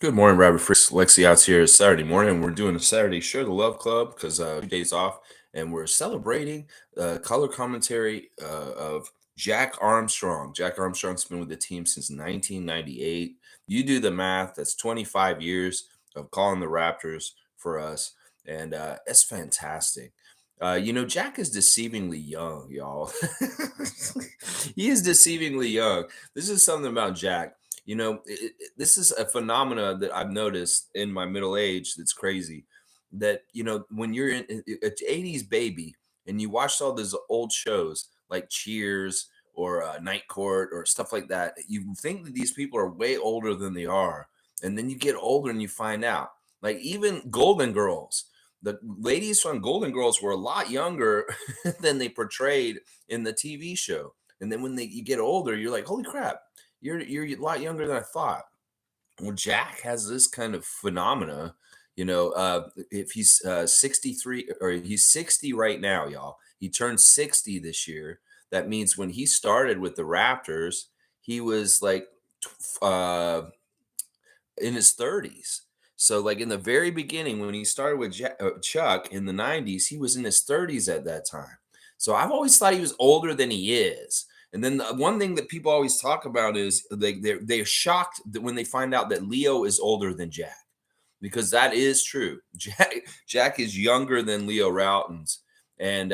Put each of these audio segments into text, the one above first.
Good morning, Rabbit Freaks. Lexi out here. It's Saturday morning. We're doing a Saturday Share the Love Club because 2 days off, and we're celebrating color commentary of Jack Armstrong. Jack Armstrong's been with the team since 1998. You do the math. That's 25 years of calling the Raptors for us, and it's fantastic. Jack is deceivingly young, y'all. He is deceivingly young. This is something about Jack. This is a phenomena that I've noticed in my middle age that's crazy. That, when you're an 80s baby and you watched all those old shows like Cheers or Night Court or stuff like that, you think that these people are way older than they are. And then you get older and you find out. Like even Golden Girls, the ladies from Golden Girls were a lot younger than they portrayed in the TV show. And then when you get older, you're like, holy crap, you're a lot younger than I thought. Well, Jack has this kind of phenomena. If he's 63 or he's 60 right now, y'all. He turned 60 this year. That means when he started with the Raptors, he was like in his 30s. So, like in the very beginning, when he started with Chuck in the 90s, he was in his 30s at that time. So, I've always thought he was older than he is. And then the one thing that people always talk about is they're shocked that when they find out that Leo is older than Jack, because that is true. Jack is younger than Leo Routens, and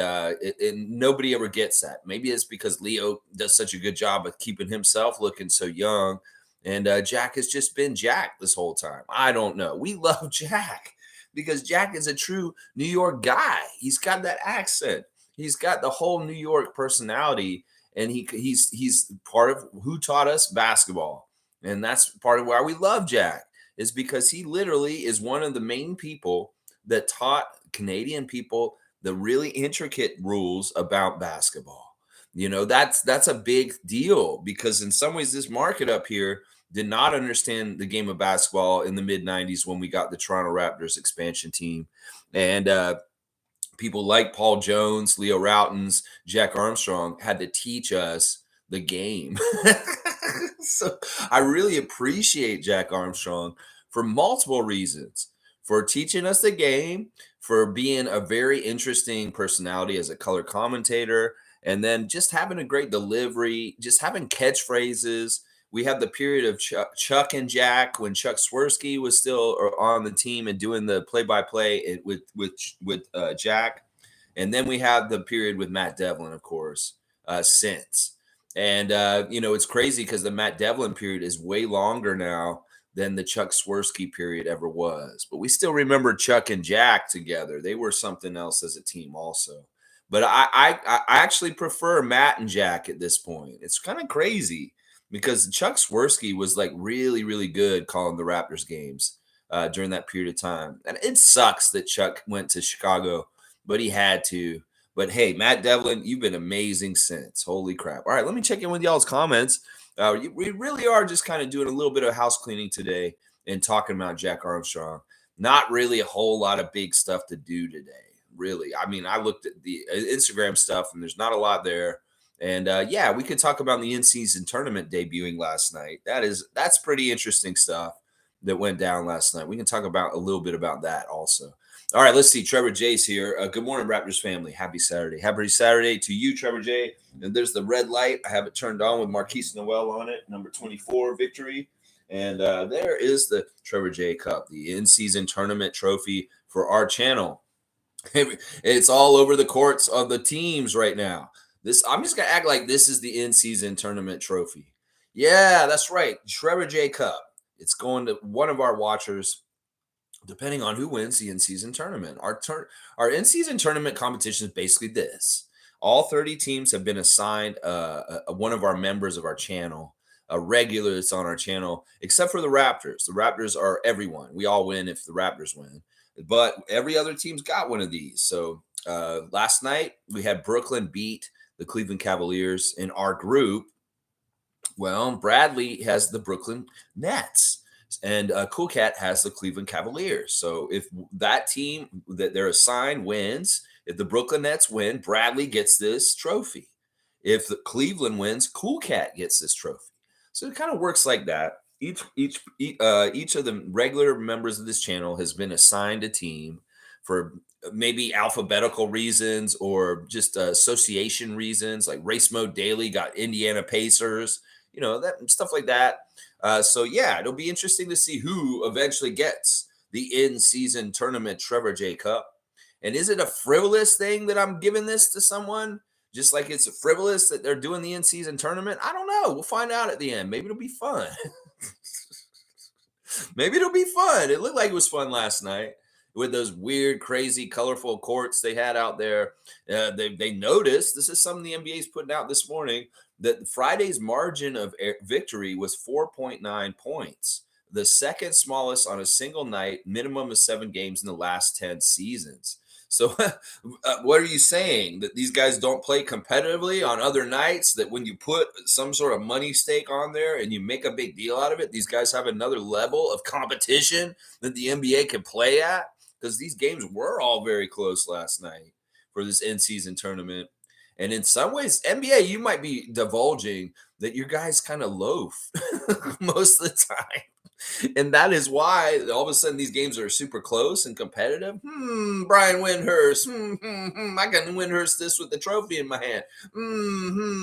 nobody ever gets that. Maybe it's because Leo does such a good job of keeping himself looking so young, and Jack has just been Jack this whole time. I don't know. We love Jack because Jack is a true New York guy. He's got that accent. He's got the whole New York personality, and he's part of who taught us basketball, and that's part of why we love Jack, is because he literally is one of the main people that taught Canadian people the really intricate rules about basketball. That's a big deal because in some ways this market up here did not understand the game of basketball in the mid 90s when we got the Toronto Raptors expansion team. And people like Paul Jones, Leo Routens, Jack Armstrong had to teach us the game. So I really appreciate Jack Armstrong for multiple reasons, for teaching us the game, for being a very interesting personality as a color commentator, and then just having a great delivery, just having catchphrases. We have the period of Chuck and Jack when Chuck Swirsky was still on the team and doing the play-by-play with Jack, and then we have the period with Matt Devlin, of course, since. And it's crazy because the Matt Devlin period is way longer now than the Chuck Swirsky period ever was. But we still remember Chuck and Jack together. They were something else as a team, also. But I actually prefer Matt and Jack at this point. It's kind of crazy because Chuck Swirsky was like really, really good calling the Raptors games during that period of time. And it sucks that Chuck went to Chicago, but he had to. But hey, Matt Devlin, you've been amazing since. Holy crap. All right, let me check in with y'all's comments. We really are just kind of doing a little bit of house cleaning today and talking about Jack Armstrong. Not really a whole lot of big stuff to do today, really. I mean, I looked at the Instagram stuff and there's not a lot there. And yeah, we could talk about the in-season tournament debuting last night. That's pretty interesting stuff that went down last night. We can talk about a little bit about that also. All right, let's see. Trevor J's here. Good morning, Raptors family. Happy Saturday. Happy Saturday to you, Trevor J. And there's the red light. I have it turned on with Marquise Noel on it, number 24, victory. And there is the Trevor J Cup, the in-season tournament trophy for our channel. It's all over the courts of the teams right now. I'm just gonna act like this is the in-season tournament trophy. Yeah, that's right. Trevor J Cup. It's going to one of our watchers, depending on who wins the in-season tournament. Our in-season tournament competition is basically this. All 30 teams have been assigned one of our members of our channel, a regular that's on our channel, except for the Raptors. The Raptors are everyone. We all win if the Raptors win. But every other team's got one of these. So last night, we had Brooklyn beat the Cleveland Cavaliers in our group. Well, Bradley has the Brooklyn Nets, and Cool Cat has the Cleveland Cavaliers. So if that team that they're assigned wins, if the Brooklyn Nets win, Bradley gets this trophy. If the Cleveland wins, Cool Cat gets this trophy. So it kind of works like that. each of the regular members of this channel has been assigned a team for maybe alphabetical reasons or just association reasons. Like Race Mode Daily got Indiana Pacers, that stuff like that. So yeah, it'll be interesting to see who eventually gets the in-season tournament Trevor J Cup. And is it a frivolous thing that I'm giving this to someone? Just like it's frivolous that they're doing the in-season tournament? I don't know. We'll find out at the end. Maybe it'll be fun. Maybe it'll be fun. It looked like it was fun last night with those weird, crazy, colorful courts they had out there. They noticed, this is something the NBA is putting out this morning, that Friday's margin of victory was 4.9 points, the second smallest on a single night, minimum of 7 games in the last 10 seasons. So, what are you saying? That these guys don't play competitively on other nights? That when you put some sort of money stake on there and you make a big deal out of it, these guys have another level of competition that the NBA can play at? Because these games were all very close last night for this in-season tournament. And in some ways, NBA, you might be divulging that your guys kind of loaf most of the time. And that is why all of a sudden these games are super close and competitive. Brian Windhurst. I can Windhurst this with the trophy in my hand.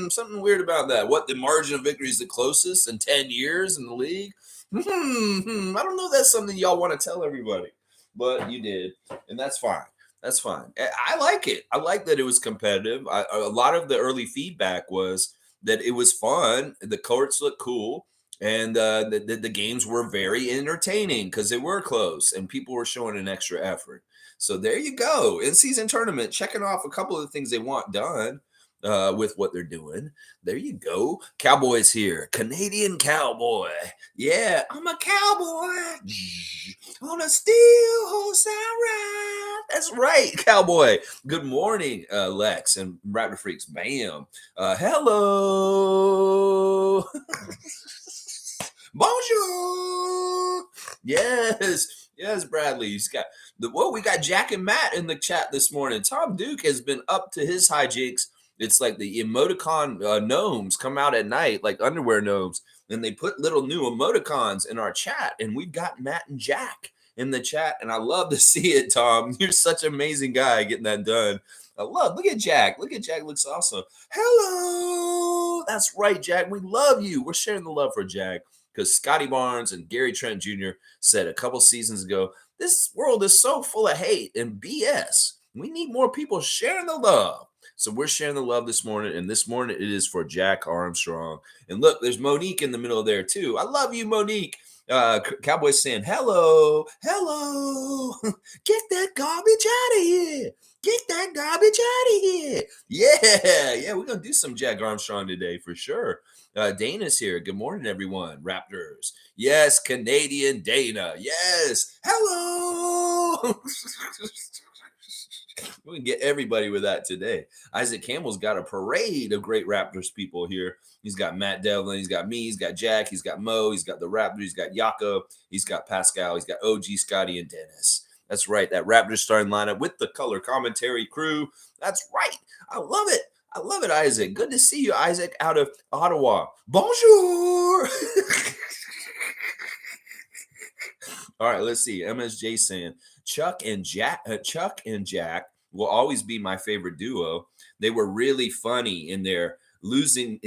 Something weird about that. What, the margin of victory is the closest in 10 years in the league? I don't know if that's something y'all want to tell everybody, but you did. And that's fine. That's fine. I like it. I like that it was competitive. A lot of the early feedback was that it was fun. The courts looked cool. And the games were very entertaining because they were close and people were showing an extra effort. So there you go. In-season tournament, checking off a couple of the things they want done with what they're doing. There you go. Cowboys here. Canadian cowboy. Yeah, I'm a cowboy. On a steel horse I ride. That's right, cowboy. Good morning, Lex and Raptor Freaks. Bam. Hello. Bonjour. Yes, Bradley. He's got we got Jack and Matt in the chat this morning. Tom Duke has been up to his hijinks. It's like the emoticon gnomes come out at night, like underwear gnomes, and they put little new emoticons in our chat. And we've got Matt and Jack in the chat, and I love to see it, Tom. You're such an amazing guy getting that done. Look at Jack. Look at Jack. Looks awesome. Hello. That's right, Jack. We love you. We're sharing the love for Jack. Because Scotty Barnes and Gary Trent Jr. said a couple seasons ago, this world is so full of hate and BS. We need more people sharing the love. So we're sharing the love this morning. And this morning it is for Jack Armstrong. And look, there's Monique in the middle there too. I love you, Monique. Cowboys saying, hello. Get that garbage out of here. Get that garbage out of here. Yeah, we're going to do some Jack Armstrong today for sure. Dana's here. Good morning, everyone. Raptors. Yes, Canadian Dana. Yes. Hello. We can get everybody with that today. Isaac Campbell's got a parade of great Raptors people here. He's got Matt Devlin. He's got me. He's got Jack. He's got Mo. He's got the Raptors. He's got Jaco. He's got Pascal. He's got OG, Scotty, and Dennis. That's right. That Raptors starting lineup with the color commentary crew. That's right. I love it. I love it, Isaac. Good to see you, Isaac, out of Ottawa. Bonjour. All right, let's see. MSJ saying Chuck and Jack will always be my favorite duo. They were really funny in their losing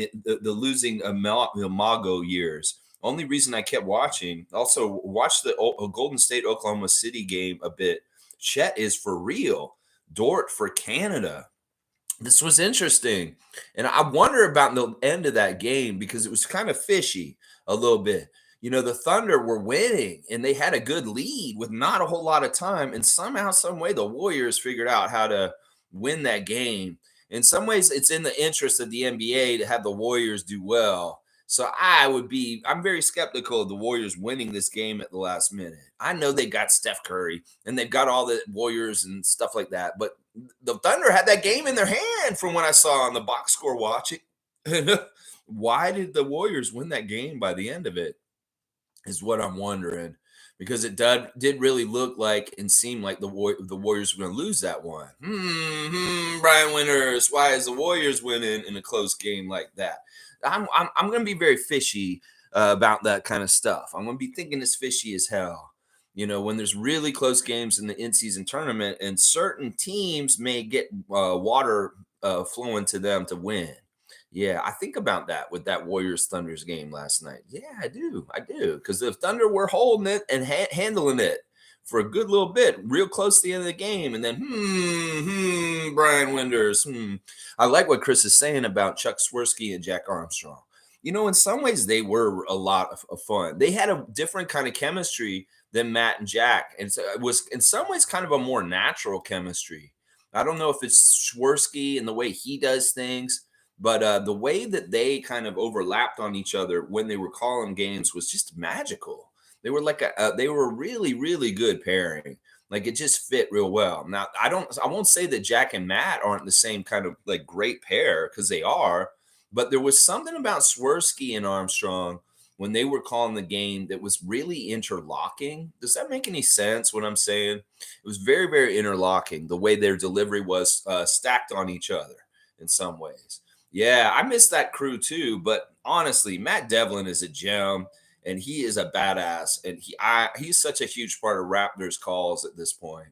Imago years. Only reason I kept watching. Also, watch the Golden State Oklahoma City game a bit. Chet is for real. Dort for Canada. This was interesting. And I wonder about the end of that game because it was kind of fishy a little bit. The Thunder were winning and they had a good lead with not a whole lot of time. And somehow, some way, the Warriors figured out how to win that game. In some ways, it's in the interest of the NBA to have the Warriors do well. So I'm very skeptical of the Warriors winning this game at the last minute. I know they got Steph Curry and they've got all the Warriors and stuff like that, but the Thunder had that game in their hand from what I saw on the box score watching. Why did the Warriors win that game by the end of it is what I'm wondering, because it did really look like and seem like the Warriors were going to lose that one. Brian Winters, why is the Warriors winning in a close game like that? I'm going to be very fishy about that kind of stuff. I'm going to be thinking it's fishy as hell. When there's really close games in the in-season tournament, and certain teams may get water flowing to them to win. Yeah, I think about that with that Warriors Thunders game last night. Yeah, I do. Because the Thunder were holding it and handling it for a good little bit, real close to the end of the game. And then, Brian Winders. I like what Chris is saying about Chuck Swirsky and Jack Armstrong. In some ways, they were a lot of fun. They had a different kind of chemistry than Matt and Jack. And so it was, in some ways, kind of a more natural chemistry. I don't know if it's Swirsky and the way he does things, but the way that they kind of overlapped on each other when they were calling games was just magical. They were like they were a really, really good pairing. Like it just fit real well. Now I won't say that Jack and Matt aren't the same kind of like great pair, because they are, but there was something about Swirsky and Armstrong when they were calling the game that was really interlocking. Does that make any sense what I'm saying? It was very, very interlocking, the way their delivery was stacked on each other in some ways. Yeah, I miss that crew too. But honestly, Matt Devlin is a gem, and he is a badass, and he's such a huge part of Raptors calls at this point.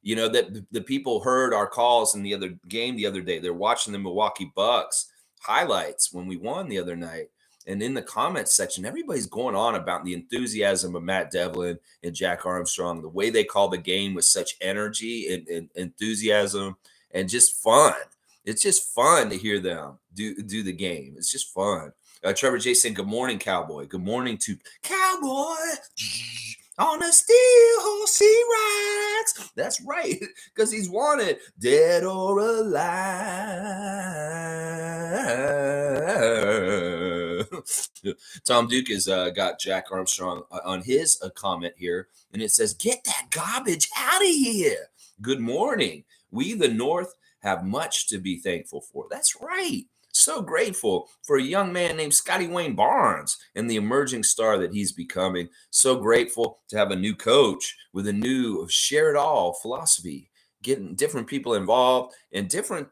That the people heard our calls in the other game the other day. They're watching the Milwaukee Bucks highlights when we won the other night. And in the comments section, everybody's going on about the enthusiasm of Matt Devlin and Jack Armstrong, the way they call the game with such energy and enthusiasm and just fun. It's just fun to hear them do the game. It's just fun. Trevor J saying, "Good morning, Cowboy." Good morning to Cowboy on a steel horse he rides. That's right, because he's wanted dead or alive. Tom Duke has got Jack Armstrong on his comment here, and it says, "Get that garbage out of here." Good morning. We, the North, have much to be thankful for. That's right. So grateful for a young man named Scotty Wayne Barnes and the emerging star that he's becoming. So grateful to have a new coach with a new share it all philosophy, getting different people involved and different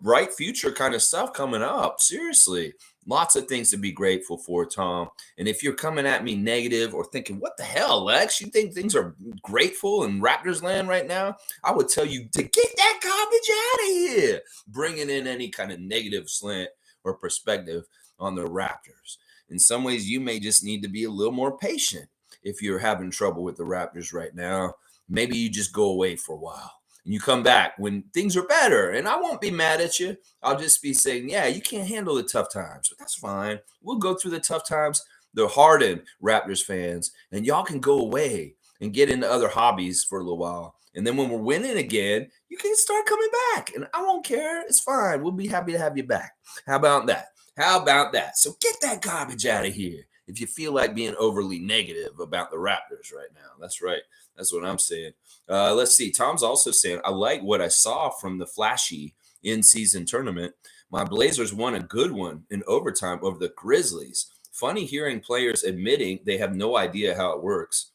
bright future kind of stuff coming up. Seriously, lots of things to be grateful for, Tom. And if you're coming at me negative or thinking, what the hell, Lex, you think things are grateful in Raptors land right now? I would tell you to get that garbage out of here, bringing in any kind of negative slant or perspective on the Raptors. In some ways, you may just need to be a little more patient if you're having trouble with the Raptors right now. Maybe you just go away for a while and you come back when things are better. And I won't be mad at you. I'll just be saying, yeah, you can't handle the tough times, but that's fine. We'll go through the tough times, the hardened Raptors fans, and y'all can go away and get into other hobbies for a little while. And then when we're winning again, you can start coming back. And I won't care. It's fine. We'll be happy to have you back. How about that? How about that? So get that garbage out of here if you feel like being overly negative about the Raptors right now. That's right. That's what I'm saying. Let's see. Tom's also saying, I like what I saw from the flashy in-season tournament. My Blazers won a good one in overtime over the Grizzlies. Funny hearing players admitting they have no idea how it works.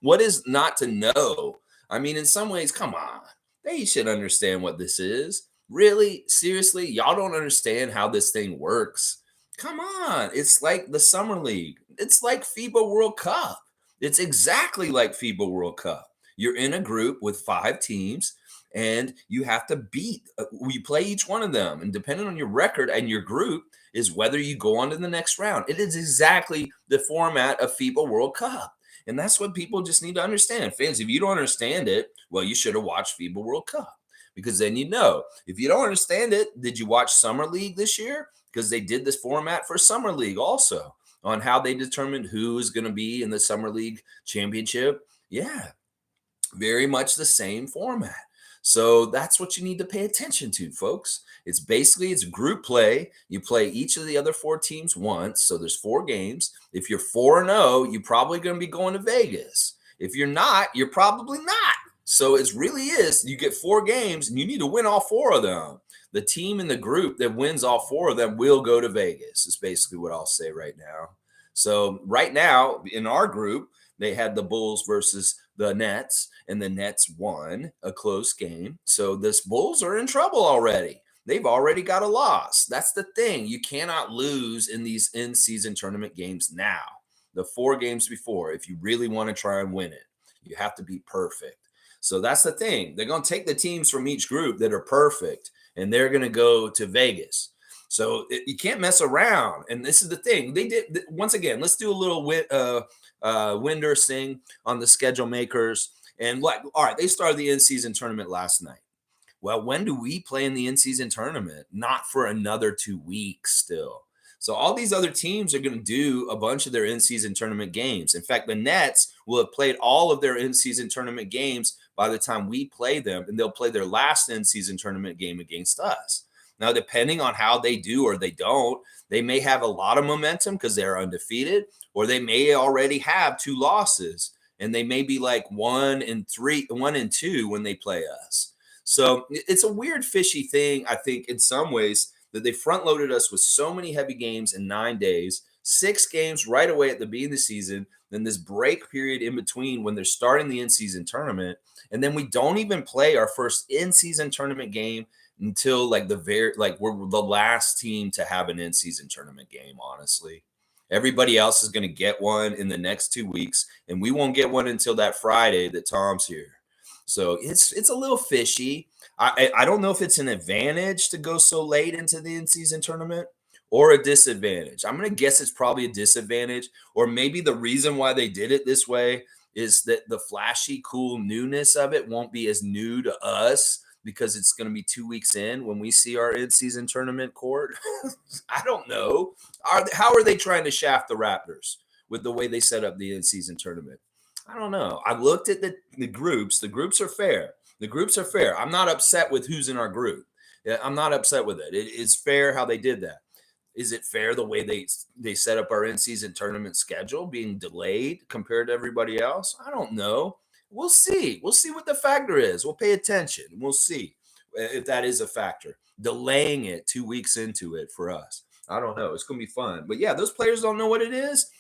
What is not to know? I mean, in some ways, come on. They should understand what this is. Really? Seriously? Y'all don't understand how this thing works? Come on. It's like the Summer League. It's like FIBA World Cup. It's exactly like FIBA World Cup. You're in a group with 5 teams and you have to beat, you play each one of them. And depending on your record and your group is whether you go on to the next round. It is exactly the format of FIBA World Cup. And that's what people just need to understand. Fans, if you don't understand it, well, you should have watched FIBA World Cup, because then you know. If you don't understand it, did you watch Summer League this year? Because they did this format for Summer League also, on how they determined who is going to be in the Summer League championship. Yeah, very much the same format. So that's what you need to pay attention to, folks. It's group play. You play each of the other 4 teams once. So there's 4 games. If you're 4-0, you're probably going to be going to Vegas. If you're not, you're probably not. So it really is, you get 4 games and you need to win all 4 of them. The team in the group that wins all 4 of them will go to Vegas, is basically what I'll say right now. So right now in our group, they had the Bulls versus the Nets, and the Nets won a close game. So this Bulls are in trouble already. they've already got a loss. That's the thing. You cannot lose in these in-season tournament games now. The 4 games before, if you really want to try and win it, you have to be perfect. So that's the thing. They're going to take the teams from each group that are perfect, and they're going to go to Vegas. So you can't mess around. And this is the thing. They did, once again, let's do a little Winder sing on the schedule makers. And like, all right, they started the in-season tournament last night. Well, when do we play in the in-season tournament? Not for another 2 weeks still. So all these other teams are going to do a bunch of their in-season tournament games. In fact, the Nets will have played all of their in-season tournament games by the time we play them, and they'll play their last in-season tournament game against us. Now, depending on how they do or they don't, they may have a lot of momentum because they're undefeated, or they may already have 2 losses, and they may be like 1-3, 1-2 when they play us. So it's a weird, fishy thing, I think, in some ways, that they front loaded us with so many heavy games in 9 days, 6 games right away at the beginning of the season, then this break period in between when they're starting the in-season tournament. And then we don't even play our first in-season tournament game until like we're the last team to have an in-season tournament game, honestly. Everybody else is going to get one in the next 2 weeks, and we won't get one until that Friday that Tom's here. So it's a little fishy. I don't know if it's an advantage to go so late into the in-season tournament or a disadvantage. I'm going to guess it's probably a disadvantage, or maybe the reason why they did it this way is that the flashy, cool newness of it won't be as new to us because it's going to be 2 weeks in when we see our in-season tournament court. I don't know. How are they trying to shaft the Raptors with the way they set up the in-season tournament? I don't know. I looked at the groups. The groups are fair. The groups are fair. I'm not upset with who's in our group. I'm not upset with it. It is fair how they did that. Is it fair the way they set up our in-season tournament schedule being delayed compared to everybody else? I don't know. We'll see. We'll see what the factor is. We'll pay attention. We'll see if that is a factor. Delaying it 2 weeks into it for us. I don't know. It's going to be fun. But yeah, those players don't know what it is.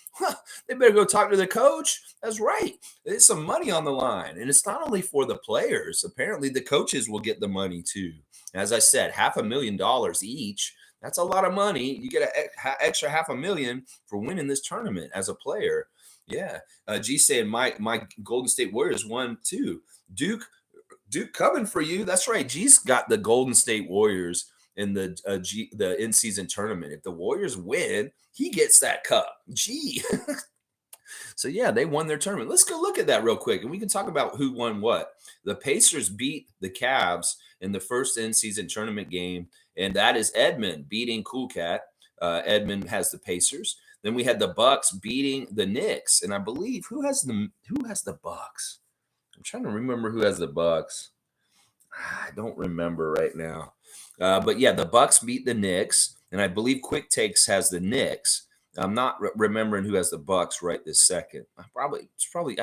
They better go talk to the coach. That's right. There's some money on the line. And it's not only for the players. Apparently, the coaches will get the money too. As I said, $500,000 each. That's a lot of money. You get an extra $500,000 for winning this tournament as a player. Yeah. G saying my Golden State Warriors won too. Duke coming for you. That's right. G's got the Golden State Warriors in the in-season tournament. If the Warriors win, he gets that cup. Gee. So yeah, they won their tournament. Let's go look at that real quick, and we can talk about who won what. The Pacers beat the Cavs in the first in-season tournament game, and that is Edmond beating Cool Cat. Edmond has the Pacers. Then we had the Bucks beating the Knicks, and I believe who has the Bucks? I'm trying to remember who has the Bucks. I don't remember right now. But yeah, the Bucks beat the Knicks, and I believe Quick Takes has the Knicks. I'm not remembering who has the Bucks right this second. I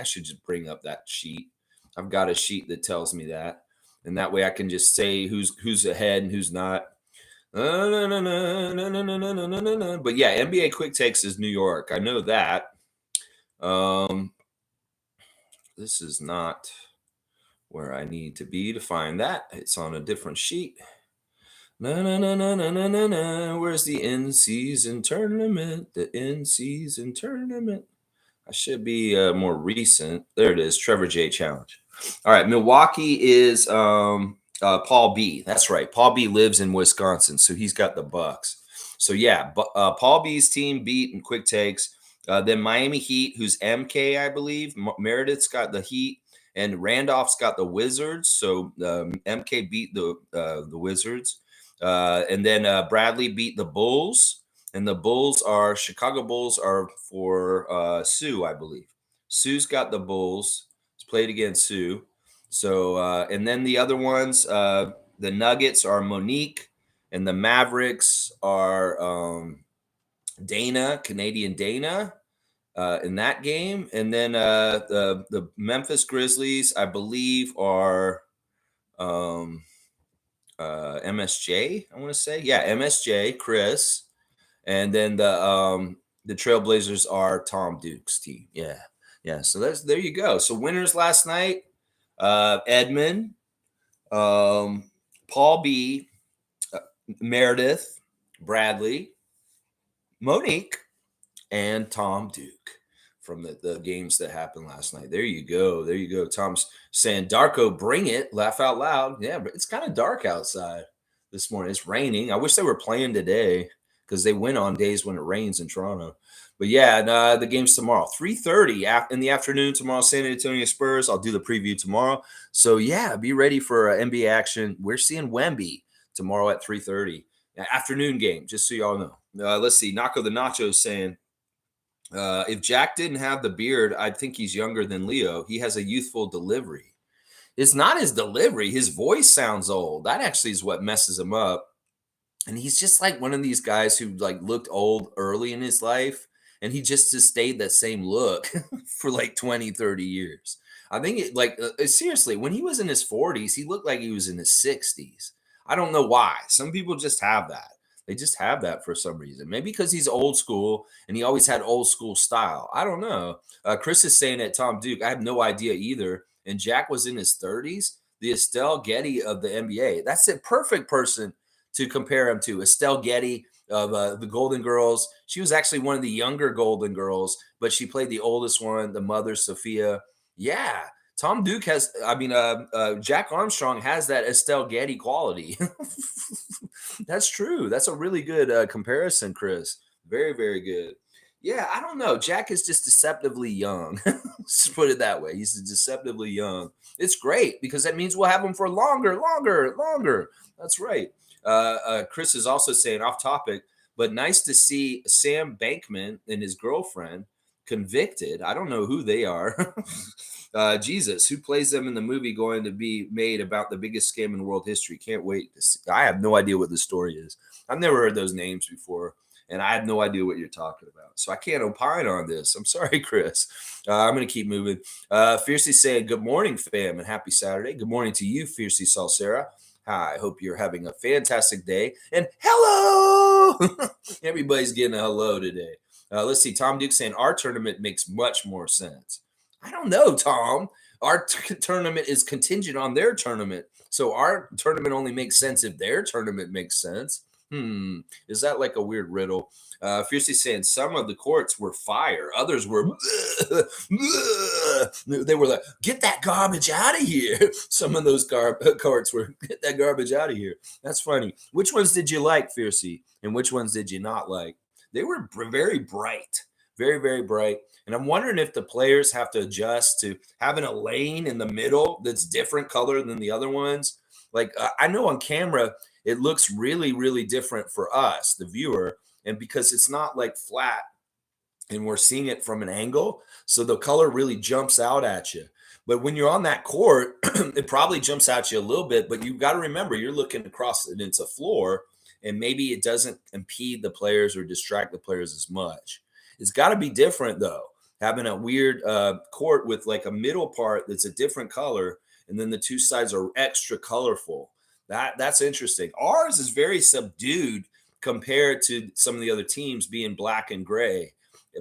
should just bring up that sheet. I've got a sheet that tells me that, and that way I can just say who's ahead and who's not. But yeah, NBA Quick Takes is New York. I know that. This is not where I need to be to find that. It's on a different sheet. Where's the in-season tournament? The in-season tournament. I should be more recent. There it is. Trevor J Challenge. All right. Milwaukee is Paul B. That's right. Paul B lives in Wisconsin, so he's got the Bucks. So yeah, Paul B's team beat in Quick Takes. Then Miami Heat, who's MK, I believe. Meredith's got the Heat, and Randolph's got the Wizards. So MK beat the Wizards. And then Bradley beat the Bulls, and the Chicago Bulls are for Sue, I believe. Sue's got the Bulls. It's played against Sue. So, and then the other ones, the Nuggets are Monique, and the Mavericks are Dana, Canadian Dana, in that game. And then the Memphis Grizzlies, I believe, are MSJ, I want to say. Yeah, MSJ, Chris. And then the Trailblazers are Tom Duke's team. Yeah. Yeah. So there you go. So winners last night, Edmond, Paul B, Meredith, Bradley, Monique, and Tom Duke from the games that happened last night. There you go. There you go. Tom's saying, Darko, bring it. Laugh out loud. Yeah, but it's kind of dark outside this morning. It's raining. I wish they were playing today because they win on days when it rains in Toronto. But yeah, and, the game's tomorrow, 3:30 in the afternoon tomorrow. San Antonio Spurs. I'll do the preview tomorrow. So yeah, be ready for NBA action. We're seeing Wemby tomorrow at 3:30. Afternoon game, just so y'all know. Let's see. Naco the Nacho saying, if Jack didn't have the beard, I'd think he's younger than Leo. He has a youthful delivery. It's not his delivery. His voice sounds old. That actually is what messes him up. And he's just like one of these guys who like looked old early in his life. And he just has stayed that same look for like 20, 30 years. I think seriously, when he was in his 40s, he looked like he was in his 60s. I don't know why. Some people just have that. They just have that for some reason. Maybe because he's old school and he always had old school style. I don't know. Chris is saying that Tom Duke. I have no idea either. And Jack was in his 30s. The Estelle Getty of the NBA. That's the perfect person to compare him to. Estelle Getty of the Golden Girls. She was actually one of the younger Golden Girls, but she played the oldest one, the mother, Sophia. Yeah. Tom Duke has, Jack Armstrong has that Estelle Getty quality. That's true. That's a really good comparison, Chris. Very, very good. Yeah, I don't know. Jack is just deceptively young. Let's put it that way. He's deceptively young. It's great because that means we'll have him for longer, longer, longer. That's right. Chris is also saying off topic, but nice to see Sam Bankman and his girlfriend convicted. I don't know who they are. Jesus, who plays them in the movie going to be made about the biggest scam in world history. Can't wait to see. I have no idea what the story is. I've never heard those names before, and I have no idea what you're talking about. So I can't opine on this. I'm sorry, Chris. I'm going to keep moving. Fiercely saying, good morning, fam, and happy Saturday. Good morning to you, Fiercely Salsera. Hi, I hope you're having a fantastic day. And hello! Everybody's getting a hello today. Let's see. Tom Duke saying, our tournament makes much more sense. I don't know, Tom. Our tournament is contingent on their tournament. So our tournament only makes sense if their tournament makes sense. Is that like a weird riddle? Fiercely saying some of the courts were fire. Others were, they were like, get that garbage out of here. Some of those courts were, get that garbage out of here. That's funny. Which ones did you like, Fiercely? And which ones did you not like? They were very bright. Very, very bright. And I'm wondering if the players have to adjust to having a lane in the middle that's different color than the other ones. Like I know on camera, it looks really, really different for us, the viewer. And because it's not like flat and we're seeing it from an angle, so the color really jumps out at you. But when you're on that court, it probably jumps at you a little bit, but you've got to remember you're looking across and it's a floor, and maybe it doesn't impede the players or distract the players as much. It's got to be different though, having a weird court with like a middle part that's a different color, and then the two sides are extra colorful. That's interesting. Ours is very subdued compared to some of the other teams being black and gray,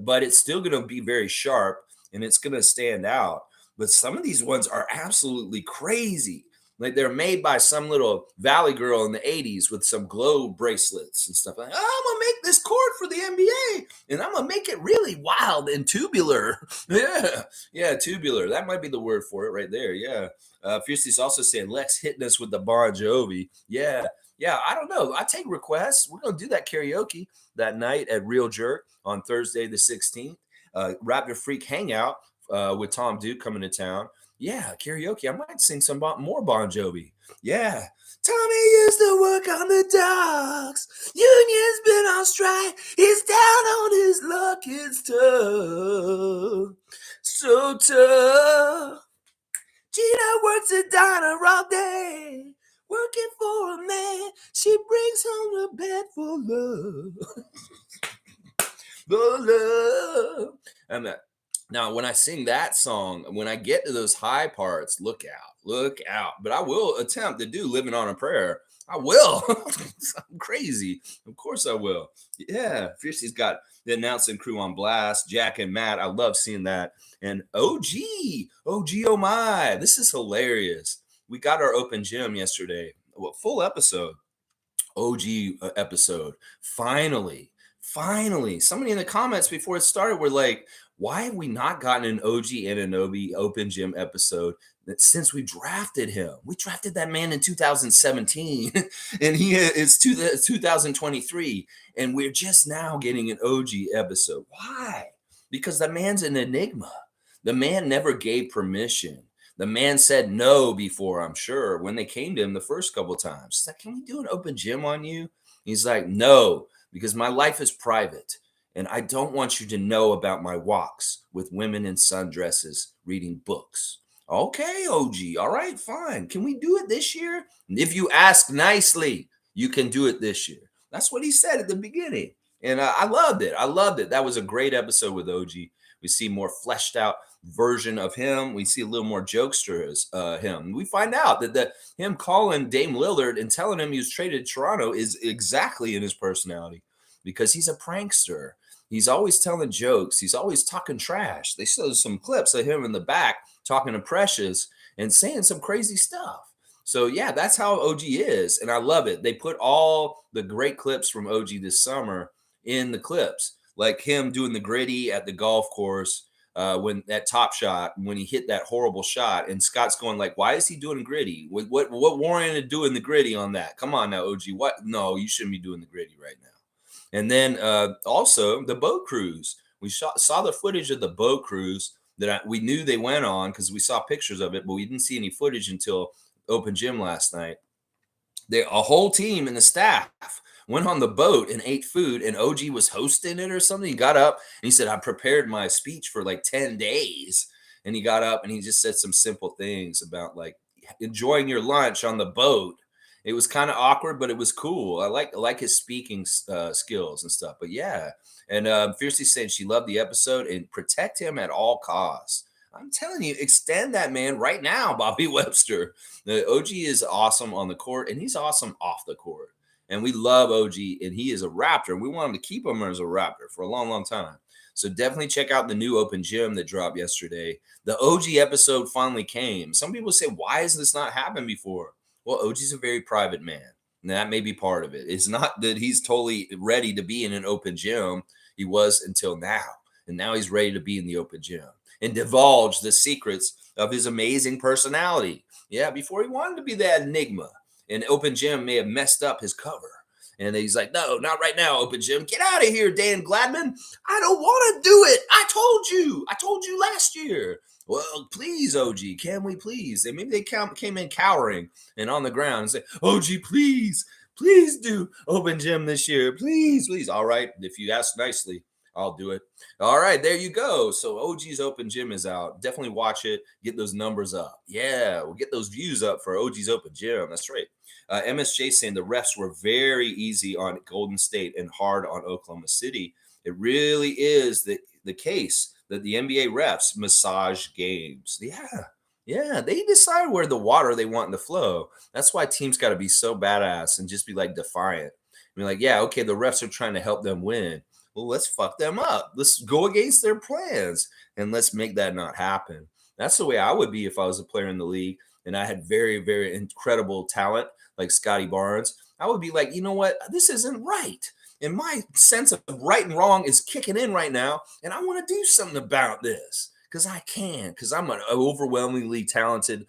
but it's still going to be very sharp and it's going to stand out. But some of these ones are absolutely crazy. Like they're made by some little valley girl in the 80s with some glow bracelets and stuff. Like, oh, I'm going to make this court for the NBA and I'm going to make it really wild and tubular. Yeah, tubular. That might be the word for it right there. Yeah. Fiercely's also saying Lex hitting us with the Bon Jovi. Yeah, I don't know. I take requests. We're going to do that karaoke that night at Real Jerk on Thursday the 16th. Raptor Freak Hangout with Tom Duke coming to town. Yeah, karaoke. I might sing some more Bon Jovi. Yeah. Tommy used to work on the docks. Union's been on strike. He's down on his luck. It's tough. So tough. Gina works at diner all day. Working for a man. She brings home a bed for love. The love. Now, when I sing that song, when I get to those high parts, look out. But I will attempt to do Living on a Prayer. I will. I'm crazy. Of course I will. Yeah. Fiercely's got the announcing crew on blast. Jack and Matt. I love seeing that. And O.G. Oh my. This is hilarious. We got our open gym yesterday. Full episode. OG episode. Finally. Somebody in the comments before it started were like, why have we not gotten an OG Anunoby Open Gym episode since we drafted him? We drafted that man in 2017 and it's 2023 and we're just now getting an OG episode. Why? Because the man's an enigma. The man never gave permission. The man said no before, I'm sure, when they came to him the first couple times. He's like, can we do an open gym on you? He's like, no, because my life is private. And I don't want you to know about my walks with women in sundresses reading books. Okay, OG. All right, fine. Can we do it this year? And if you ask nicely, you can do it this year. That's what he said at the beginning. And I loved it. I loved it. That was a great episode with OG. We see more fleshed out version of him. We see a little more jokester him. We find out that him calling Dame Lillard and telling him he was traded to Toronto is exactly in his personality because he's a prankster. He's always telling jokes. He's always talking trash. They show some clips of him in the back talking to Precious and saying some crazy stuff. So yeah, that's how OG is, and I love it. They put all the great clips from OG this summer in the clips, like him doing the gritty at the golf course when that top shot, when he hit that horrible shot, and Scott's going like, "Why is he doing gritty? What warranted doing the gritty on that? Come on now, OG. What? No, you shouldn't be doing the gritty right now." And then also the boat cruise. We saw the footage of the boat cruise that we knew they went on because we saw pictures of it, but we didn't see any footage until Open Gym last night. A whole team and the staff went on the boat and ate food, and OG was hosting it or something. He got up and he said, I prepared my speech for like 10 days. And he got up and he just said some simple things about like enjoying your lunch on the boat. It was kind of awkward, but it was cool. I like his speaking skills and stuff. But yeah, and Fiercely saying she loved the episode and protect him at all costs. I'm telling you, extend that man right now, Bobby Webster. The OG is awesome on the court, and he's awesome off the court. And we love OG, and he is a Raptor, and we want him to keep him as a Raptor for a long, long time. So definitely check out the new Open Gym that dropped yesterday. The OG episode finally came. Some people say, why has this not happened before? Well, OG's a very private man, and that may be part of it. It's not that he's totally ready to be in an open gym. He was until now, and now he's ready to be in the open gym and divulge the secrets of his amazing personality. Yeah, before he wanted to be that enigma, and Open Gym may have messed up his cover. And he's like, no, not right now, Open Gym. Get out of here, Dan Gladman. I don't want to do it. I told you last year. Well, please, OG, can we please? And maybe they came in cowering and on the ground and say, OG, please do Open Gym this year. Please. All right, if you ask nicely, I'll do it. All right, there you go. So OG's Open Gym is out. Definitely watch it. Get those numbers up. Yeah, we'll get those views up for OG's Open Gym. That's right. MSJ saying the refs were very easy on Golden State and hard on Oklahoma City. It really is the case that the NBA refs massage games. Yeah, they decide where the water they want in the flow. That's why teams got to be so badass and just be like defiant. Be like, yeah, okay, the refs are trying to help them win. Well, let's fuck them up. Let's go against their plans and let's make that not happen. That's the way I would be if I was a player in the league and I had very, very incredible talent like Scotty Barnes. I would be like, you know what? This isn't right. And my sense of right and wrong is kicking in right now. And I want to do something about this because I can, because I'm an overwhelmingly talented,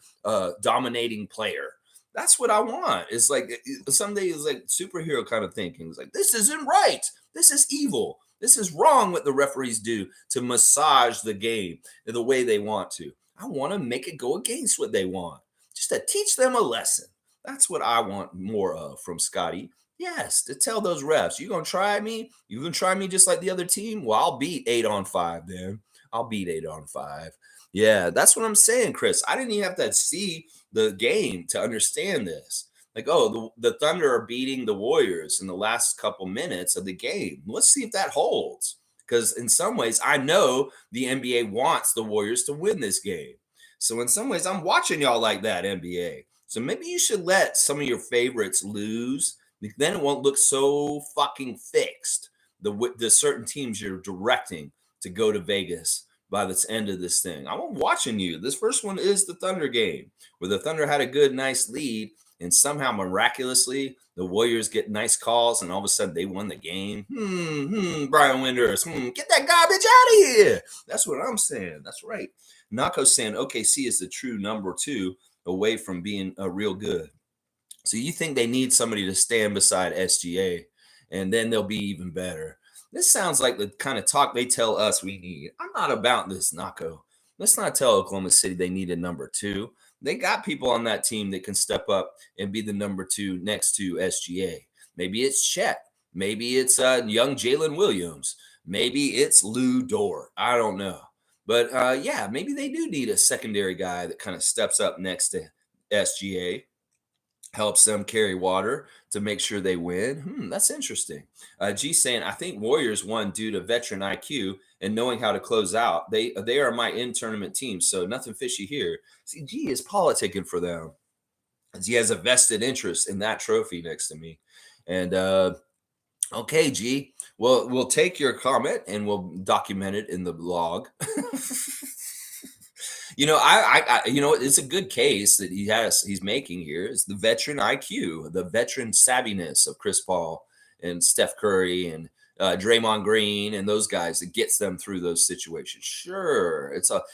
dominating player. That's what I want. It's like someday it's like superhero kind of thinking. It's like, this isn't right. This is evil. This is wrong what the referees do to massage the game the way they want to. I want to make it go against what they want, just to teach them a lesson. That's what I want more of from Scotty. Yes, to tell those refs, you gonna try me? You gonna try me just like the other team? Well, I'll beat 8-on-5 then. I'll beat 8-on-5. Yeah, that's what I'm saying, Chris. I didn't even have to see the game to understand this. Like, oh, the Thunder are beating the Warriors in the last couple minutes of the game. Let's see if that holds. Because in some ways, I know the NBA wants the Warriors to win this game. So in some ways, I'm watching y'all like that, NBA. So maybe you should let some of your favorites lose. Then it won't look so fucking fixed. The certain teams you're directing to go to Vegas by the end of this thing. I'm watching you. This first one is the Thunder game where the Thunder had a good, nice lead. and somehow miraculously the Warriors get nice calls, and all of a sudden they won the game. Brian Winders, get that garbage out of here. That's what I'm saying. That's right. Nako's saying OKC is the true number 2 away from being a real good. So you think they need somebody to stand beside SGA, and then they'll be even better. This sounds like the kind of talk they tell us we need. I'm not about this, Nako. Let's not tell Oklahoma City they need a number 2. They got people on that team that can step up and be the number 2 next to SGA. Maybe it's Chet. Maybe it's young Jalen Williams. Maybe it's Lou Dort. I don't know. But yeah, maybe they do need a secondary guy that kind of steps up next to SGA, helps them carry water to make sure they win. That's interesting. G saying, I think Warriors won due to veteran IQ and knowing how to close out. They are my in-tournament team, so nothing fishy here. See, G is politicking for them. He has a vested interest in that trophy next to me. And okay, G, well, we'll take your comment and we'll document it in the blog. It's a good case that he's making here. Is the veteran IQ, the veteran savviness of Chris Paul and Steph Curry and Draymond Green and those guys that gets them through those situations. Sure,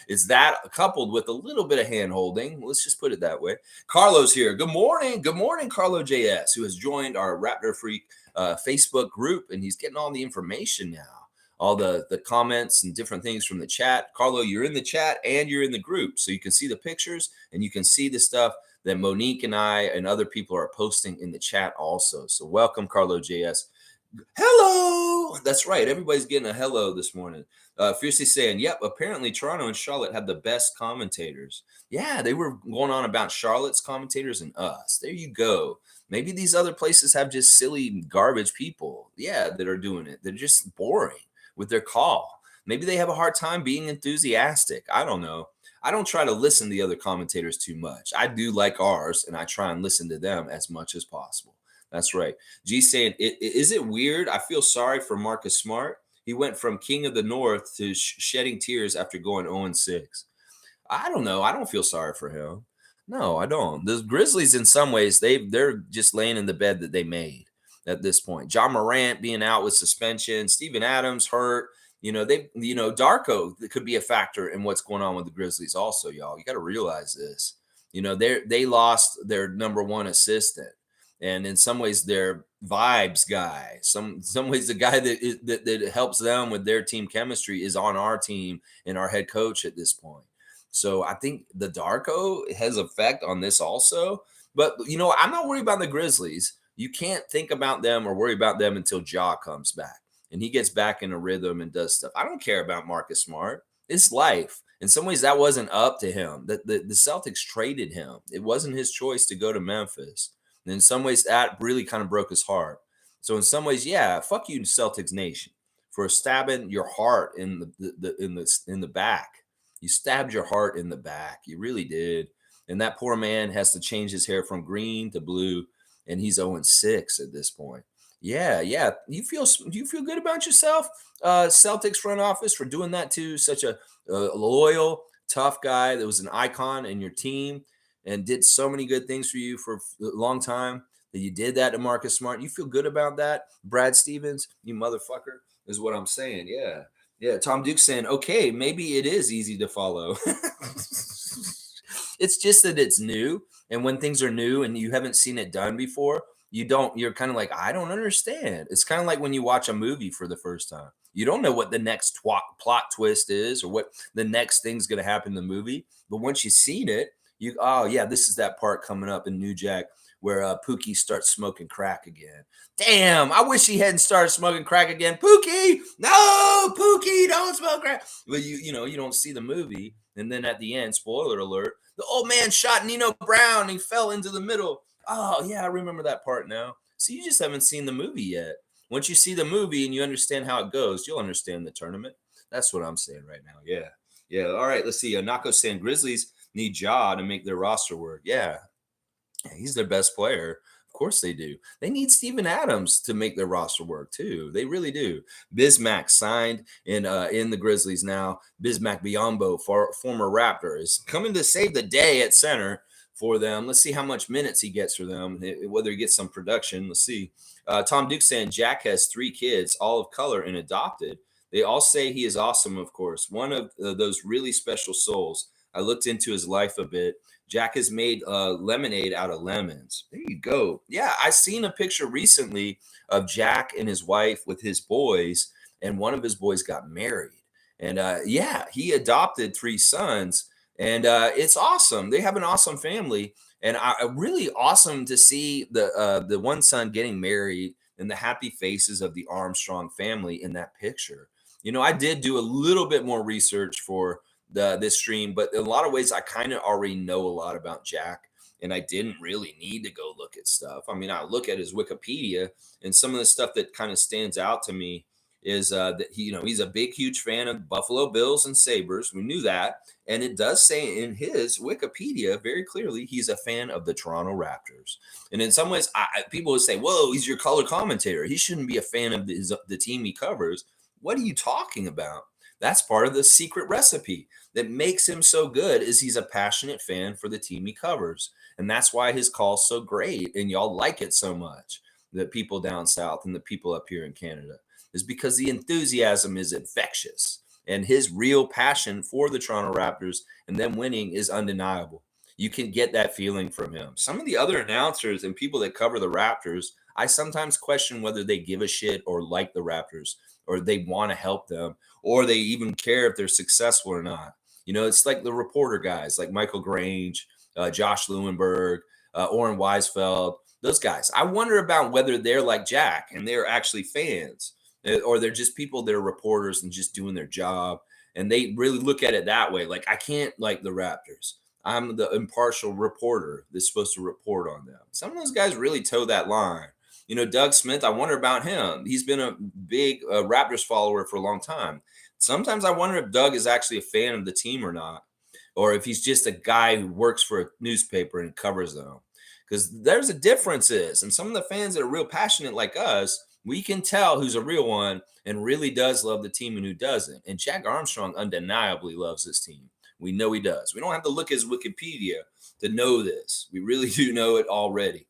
it's that coupled with a little bit of hand holding. Let's just put it that way. Carlo's here. Good morning, Carlo JS, who has joined our Raptorsfreak Facebook group, and he's getting all the information now. All the comments and different things from the chat. Carlo, you're in the chat and you're in the group, so you can see the pictures and you can see the stuff that Monique and I and other people are posting in the chat also. So welcome, Carlo JS. Hello. That's right. Everybody's getting a hello this morning. Fiercely saying, yep, apparently Toronto and Charlotte have the best commentators. Yeah, they were going on about Charlotte's commentators and us. There you go. Maybe these other places have just silly garbage people, that are doing it. They're just boring with their call. Maybe they have a hard time being enthusiastic. I don't know. I don't try to listen to the other commentators too much. I do like ours, and I try and listen to them as much as possible. That's right. G saying, is it weird? I feel sorry for Marcus Smart. He went from King of the North to shedding tears after going 0-6. I don't know. I don't feel sorry for him. No, I don't. The Grizzlies, in some ways, they're just laying in the bed that they made at this point. John Morant being out with suspension, Steven Adams hurt. Darko could be a factor in what's going on with the Grizzlies also, y'all. You got to realize this. They lost their number 1 assistant, and in some ways their vibes guy. Some ways the guy that helps them with their team chemistry is on our team and our head coach at this point. So I think the Darko has effect on this also. But I'm not worried about the Grizzlies. You can't think about them or worry about them until Ja comes back and he gets back in a rhythm and does stuff. I don't care about Marcus Smart. It's life. In some ways, that wasn't up to him. The Celtics traded him. It wasn't his choice to go to Memphis. And in some ways, that really kind of broke his heart. So in some ways, yeah, fuck you, Celtics Nation, for stabbing your heart in the back. You stabbed your heart in the back. You really did. And that poor man has to change his hair from green to blue. And he's 0-6 at this point. Yeah. Do you feel good about yourself, Celtics front office, for doing that to such a loyal, tough guy that was an icon in your team and did so many good things for you for a long time, that you did that to Marcus Smart? You feel good about that, Brad Stevens? You motherfucker, is what I'm saying. Yeah. Tom Duke saying, okay, maybe it is easy to follow. It's just that it's new. And when things are new and you haven't seen it done before, you're kind of like, I don't understand. It's kind of like when you watch a movie for the first time. You don't know what the next plot twist is or what the next thing's going to happen in the movie. But once you've seen it, this is that part coming up in New Jack where Pookie starts smoking crack again. Damn, I wish he hadn't started smoking crack again. Pookie, no, Pookie, don't smoke crack. Well, you don't see the movie. And then at the end, spoiler alert, the old man shot Nino Brown and he fell into the middle. Oh, yeah, I remember that part now. So you just haven't seen the movie yet. Once you see the movie and you understand how it goes, you'll understand the tournament. That's what I'm saying right now. Yeah. All right, let's see. Nako saying Grizzlies need Ja to make their roster work. Yeah, he's their best player. Of course they do. They need Steven Adams to make their roster work too. They really do. Bismack signed in the Grizzlies now. Bismack Biyombo, former Raptor, is coming to save the day at center. for them. Let's see how much minutes he gets for them, whether he gets some production. Let's see. Tom Duke saying Jack has 3 kids, all of color and adopted. They all say he is awesome, of course. One of those really special souls. I looked into his life a bit. Jack has made lemonade out of lemons. There you go. Yeah, I seen a picture recently of Jack and his wife with his boys, and one of his boys got married. And yeah, he adopted 3 sons, and it's awesome. They have an awesome family, and really awesome to see the one son getting married and the happy faces of the Armstrong family in that picture. I did do a little bit more research for this stream, but in a lot of ways, I kind of already know a lot about Jack, and I didn't really need to go look at stuff. I mean, I look at his Wikipedia, and some of the stuff that kind of stands out to me is that he's a big, huge fan of Buffalo Bills and Sabres. We knew that, and it does say in his Wikipedia very clearly he's a fan of the Toronto Raptors. And in some ways, people would say, "Whoa, he's your color commentator. He shouldn't be a fan of the team he covers." What are you talking about? That's part of the secret recipe that makes him so good is he's a passionate fan for the team he covers. And that's why his call's so great and y'all like it so much, the people down south and the people up here in Canada, is because the enthusiasm is infectious and his real passion for the Toronto Raptors and them winning is undeniable. You can get that feeling from him. Some of the other announcers and people that cover the Raptors, I sometimes question whether they give a shit or like the Raptors or they want to help them or they even care if they're successful or not. It's like the reporter guys like Michael Grange, Josh Lewenberg, Oren Weisfeld, those guys. I wonder about whether they're like Jack and they're actually fans or they're just people that are reporters and just doing their job. And they really look at it that way. Like, I can't like the Raptors. I'm the impartial reporter that's supposed to report on them. Some of those guys really toe that line. Doug Smith, I wonder about him. He's been a big Raptors follower for a long time. Sometimes I wonder if Doug is actually a fan of the team or not, or if he's just a guy who works for a newspaper and covers them. Because there's a differences. And some of the fans that are real passionate like us, we can tell who's a real one and really does love the team and who doesn't. And Jack Armstrong undeniably loves this team. We know he does. We don't have to look at his Wikipedia to know this. We really do know it already.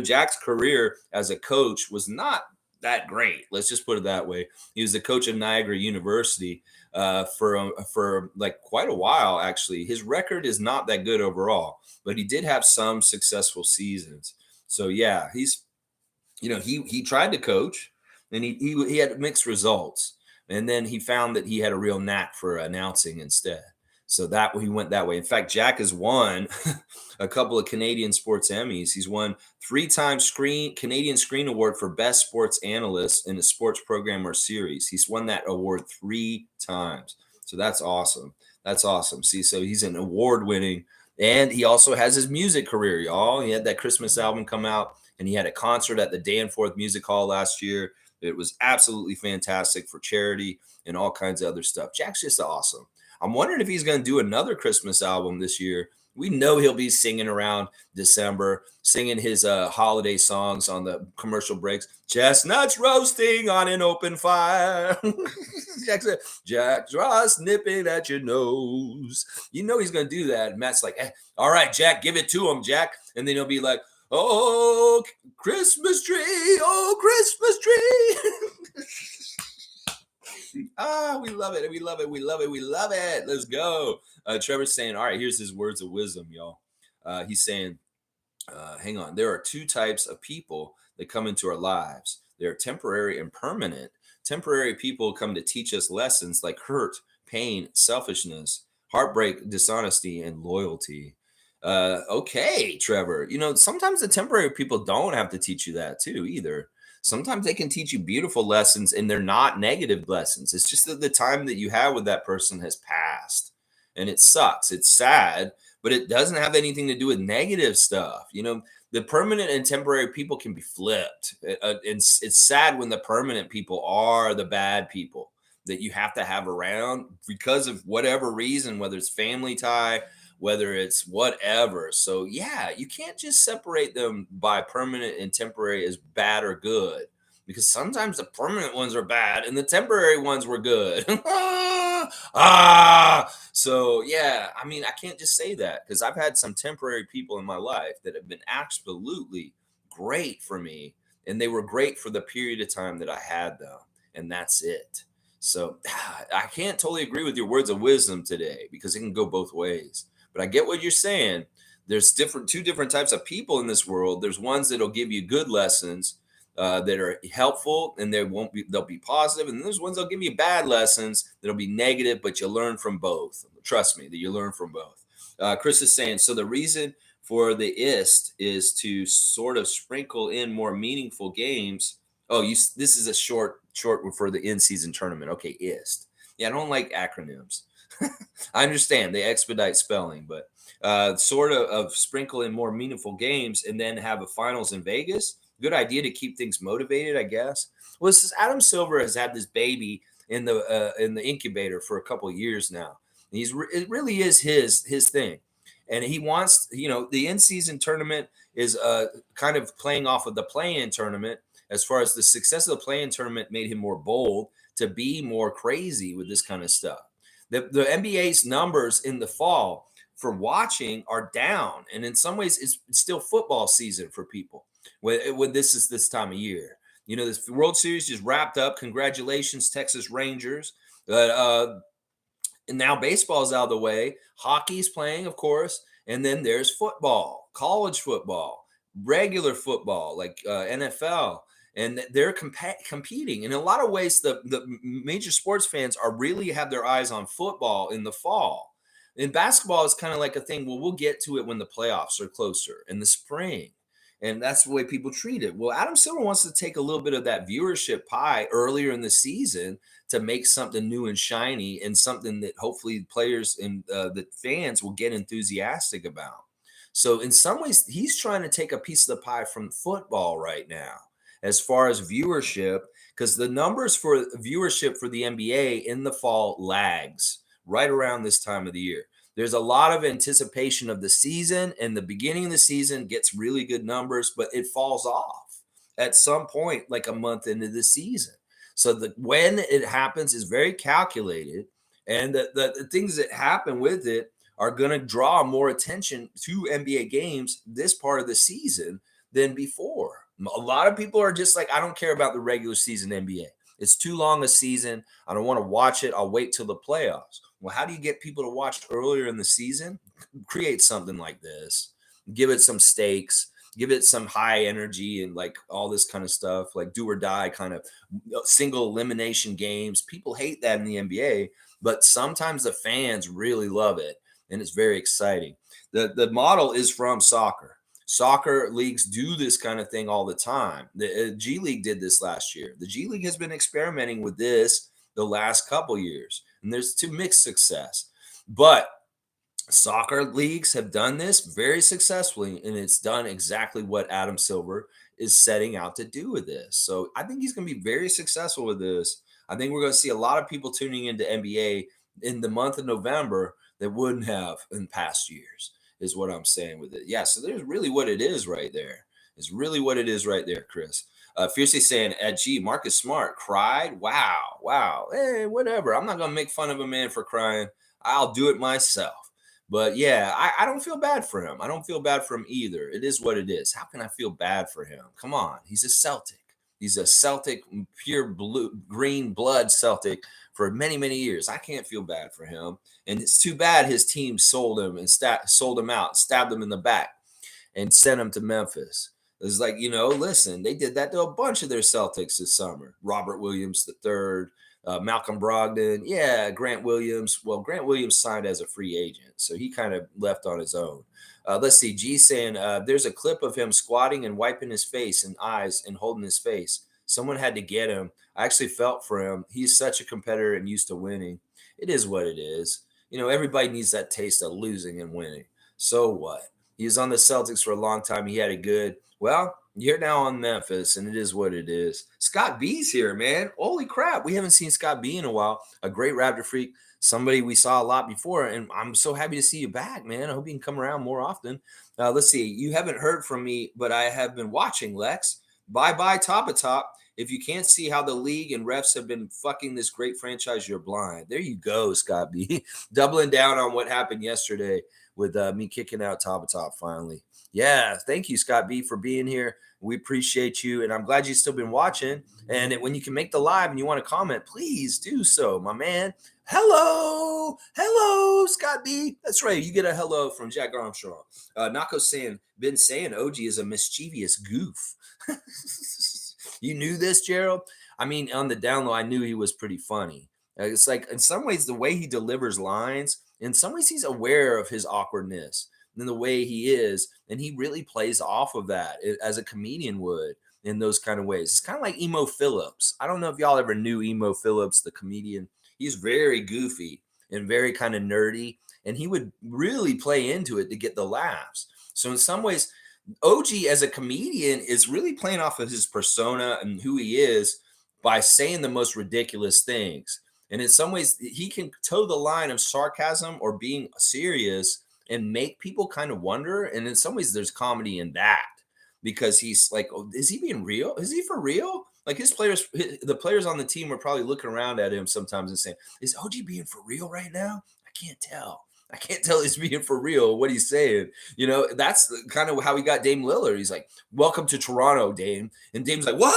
Jack's career as a coach was not that great. Let's just put it that way. He was the coach of Niagara University for like quite a while, actually. His record is not that good overall, but he did have some successful seasons. So, yeah, he tried to coach and he had mixed results. And then he found that he had a real knack for announcing instead. So that he went that way. In fact, Jack has won a couple of Canadian sports Emmys. He's won 3 times Canadian Screen Award for Best Sports Analyst in a sports program or series. He's won that award 3 times. So that's awesome. That's awesome. See, so he's an award-winning, and he also has his music career, y'all. He had that Christmas album come out, and he had a concert at the Danforth Music Hall last year. It was absolutely fantastic for charity and all kinds of other stuff. Jack's just awesome. I'm wondering if he's going to do another Christmas album this year. We know he'll be singing around December, singing his holiday songs on the commercial breaks. Chestnuts roasting on an open fire. Jack's Ross nipping at your nose. You know he's going to do that. And Matt's like, all right, Jack, give it to him, Jack. And then he'll be like, oh, Christmas tree, oh, Christmas tree. We love it. We love it. We love it. We love it. Let's go. Trevor's saying, all right, here's his words of wisdom, y'all. He's saying, hang on. There are 2 types of people that come into our lives. They're temporary and permanent. Temporary people come to teach us lessons like hurt, pain, selfishness, heartbreak, dishonesty, and loyalty. Okay, Trevor. Sometimes the temporary people don't have to teach you that too either. Sometimes they can teach you beautiful lessons and they're not negative lessons. It's just that the time that you have with that person has passed and it sucks. It's sad, but it doesn't have anything to do with negative stuff. The permanent and temporary people can be flipped. It's sad when the permanent people are the bad people that you have to have around because of whatever reason, whether it's family tie, whether it's whatever. So yeah, you can't just separate them by permanent and temporary as bad or good. because sometimes the permanent ones are bad and the temporary ones were good. ah, so yeah, I mean, I can't just say that because I've had some temporary people in my life that have been absolutely great for me, and they were great for the period of time that I had them, and that's it. So I can't totally agree with your words of wisdom today because it can go both ways. But I get what you're saying. There's two different types of people in this world. There's ones that'll give you good lessons that are helpful, and they'll be positive, and there's ones that'll give you bad lessons that'll be negative, but you learn from both. Trust me that you learn from both. Chris is saying, so the reason for the ist is to sort of sprinkle in more meaningful games. Oh, this is a short for the in-season tournament. Okay, ist. Yeah, I don't like acronyms. I understand they expedite spelling, but sort of sprinkle in more meaningful games and then have a finals in Vegas. Good idea to keep things motivated, I guess. Well, this is, Adam Silver has had this baby in the incubator for a couple of years now. It really is his thing, and he wants, the in season tournament is kind of playing off of the play in tournament. As far as the success of the play in tournament made him more bold to be more crazy with this kind of stuff. The NBA's numbers in the fall for watching are down, and in some ways, it's still football season for people when this is this time of year. This World Series just wrapped up. Congratulations, Texas Rangers. But and now baseball's out of the way. Hockey's playing, of course, and then there's football, college football, regular football, like NFL, and they're competing. In a lot of ways, the major sports fans are really have their eyes on football in the fall. In basketball, it's kind of like a thing. Well, we'll get to it when the playoffs are closer in the spring. And that's the way people treat it. Well, Adam Silver wants to take a little bit of that viewership pie earlier in the season to make something new and shiny and something that hopefully players and the fans will get enthusiastic about. So in some ways, he's trying to take a piece of the pie from football right now as far as viewership, because the numbers for viewership for the NBA in the fall lags right around this time of the year. There's a lot of anticipation of the season, and the beginning of the season gets really good numbers, but it falls off at some point, like a month into the season. So when it happens is very calculated, and the things that happen with it are going to draw more attention to NBA games this part of the season than before. A lot of people are just like, I don't care about the regular season NBA. It's too long a season. I don't want to watch it. I'll wait till the playoffs. Well, how do you get people to watch earlier in the season? Create something like this. Give it some stakes. Give it some high energy and like all this kind of stuff, like do or die kind of single elimination games. People hate that in the NBA, but sometimes the fans really love it, and it's very exciting. The model is from soccer. Soccer leagues do this kind of thing all the time. The G League did this last year. The G League has been experimenting with this the last couple years, and there's to mixed success. But soccer leagues have done this very successfully, and it's done exactly what Adam Silver is setting out to do with this. So I think he's going to be very successful with this. I think we're going to see a lot of people tuning into NBA in the month of November that wouldn't have in past years, is what I'm saying with it. Yeah, so there's really what it is right there. It's really what it is right there, Chris. Fiercely saying, gee, Marcus Smart cried. Wow, wow. Hey, whatever. I'm not going to make fun of a man for crying. I'll do it myself. But yeah, I don't feel bad for him. I don't feel bad for him either. It is what it is. How can I feel bad for him? Come on. He's a Celtic. He's a Celtic, pure blue, green blood Celtic for many, many years. I can't feel bad for him. And it's too bad his team sold him and sold him out, stabbed him in the back, and sent him to Memphis. It's like, listen, they did that to a bunch of their Celtics this summer. Robert Williams III, Malcolm Brogdon. Yeah, Grant Williams. Well, Grant Williams signed as a free agent, so he kind of left on his own. Let's see. G saying there's a clip of him squatting and wiping his face and eyes and holding his face. Someone had to get him. I actually felt for him. He's such a competitor and used to winning. It is what it is. Everybody needs that taste of losing and winning. So what? He was on the Celtics for a long time. He had it good. Well, you're now on Memphis, and it is what it is. Scott B's here, man. Holy crap. We haven't seen Scott B in a while. A great Raptor freak. Somebody we saw a lot before, and I'm so happy to see you back, man. I hope you can come around more often. Let's see. You haven't heard from me, but I have been watching, Lex. Bye-bye, Top of Top. If you can't see how the league and refs have been fucking this great franchise, you're blind. There you go, Scott B. Doubling down on what happened yesterday with me kicking out Top finally. Yeah, thank you, Scott B, for being here. We appreciate you, and I'm glad you've still been watching. And when you can make the live and you want to comment, please do so, my man. Hello, Scott B. That's right. You get a hello from Jack Armstrong. Nako's been saying OG is a mischievous goof. You knew this, Gerald? I mean, on the down low, I knew he was pretty funny. It's like, in some ways, the way he delivers lines, in some ways, he's aware of his awkwardness and the way he is. And he really plays off of that as a comedian would in those kind of ways. It's kind of like Emo Phillips. I don't know if y'all ever knew Emo Phillips, the comedian. He's very goofy and very kind of nerdy. And he would really play into it to get the laughs. So in some ways, OG as a comedian is really playing off of his persona and who he is by saying the most ridiculous things. And in some ways, he can toe the line of sarcasm or being serious and make people kind of wonder. And in some ways, there's comedy in that because he's like, oh, is he being real? Is he for real? Like the players on the team are probably looking around at him sometimes and saying, is OG being for real right now? I can't tell. I can't tell he's being for real what he's saying. You know, that's kind of how he got Dame Lillard. He's like, welcome to Toronto, Dame. And Dame's like, what?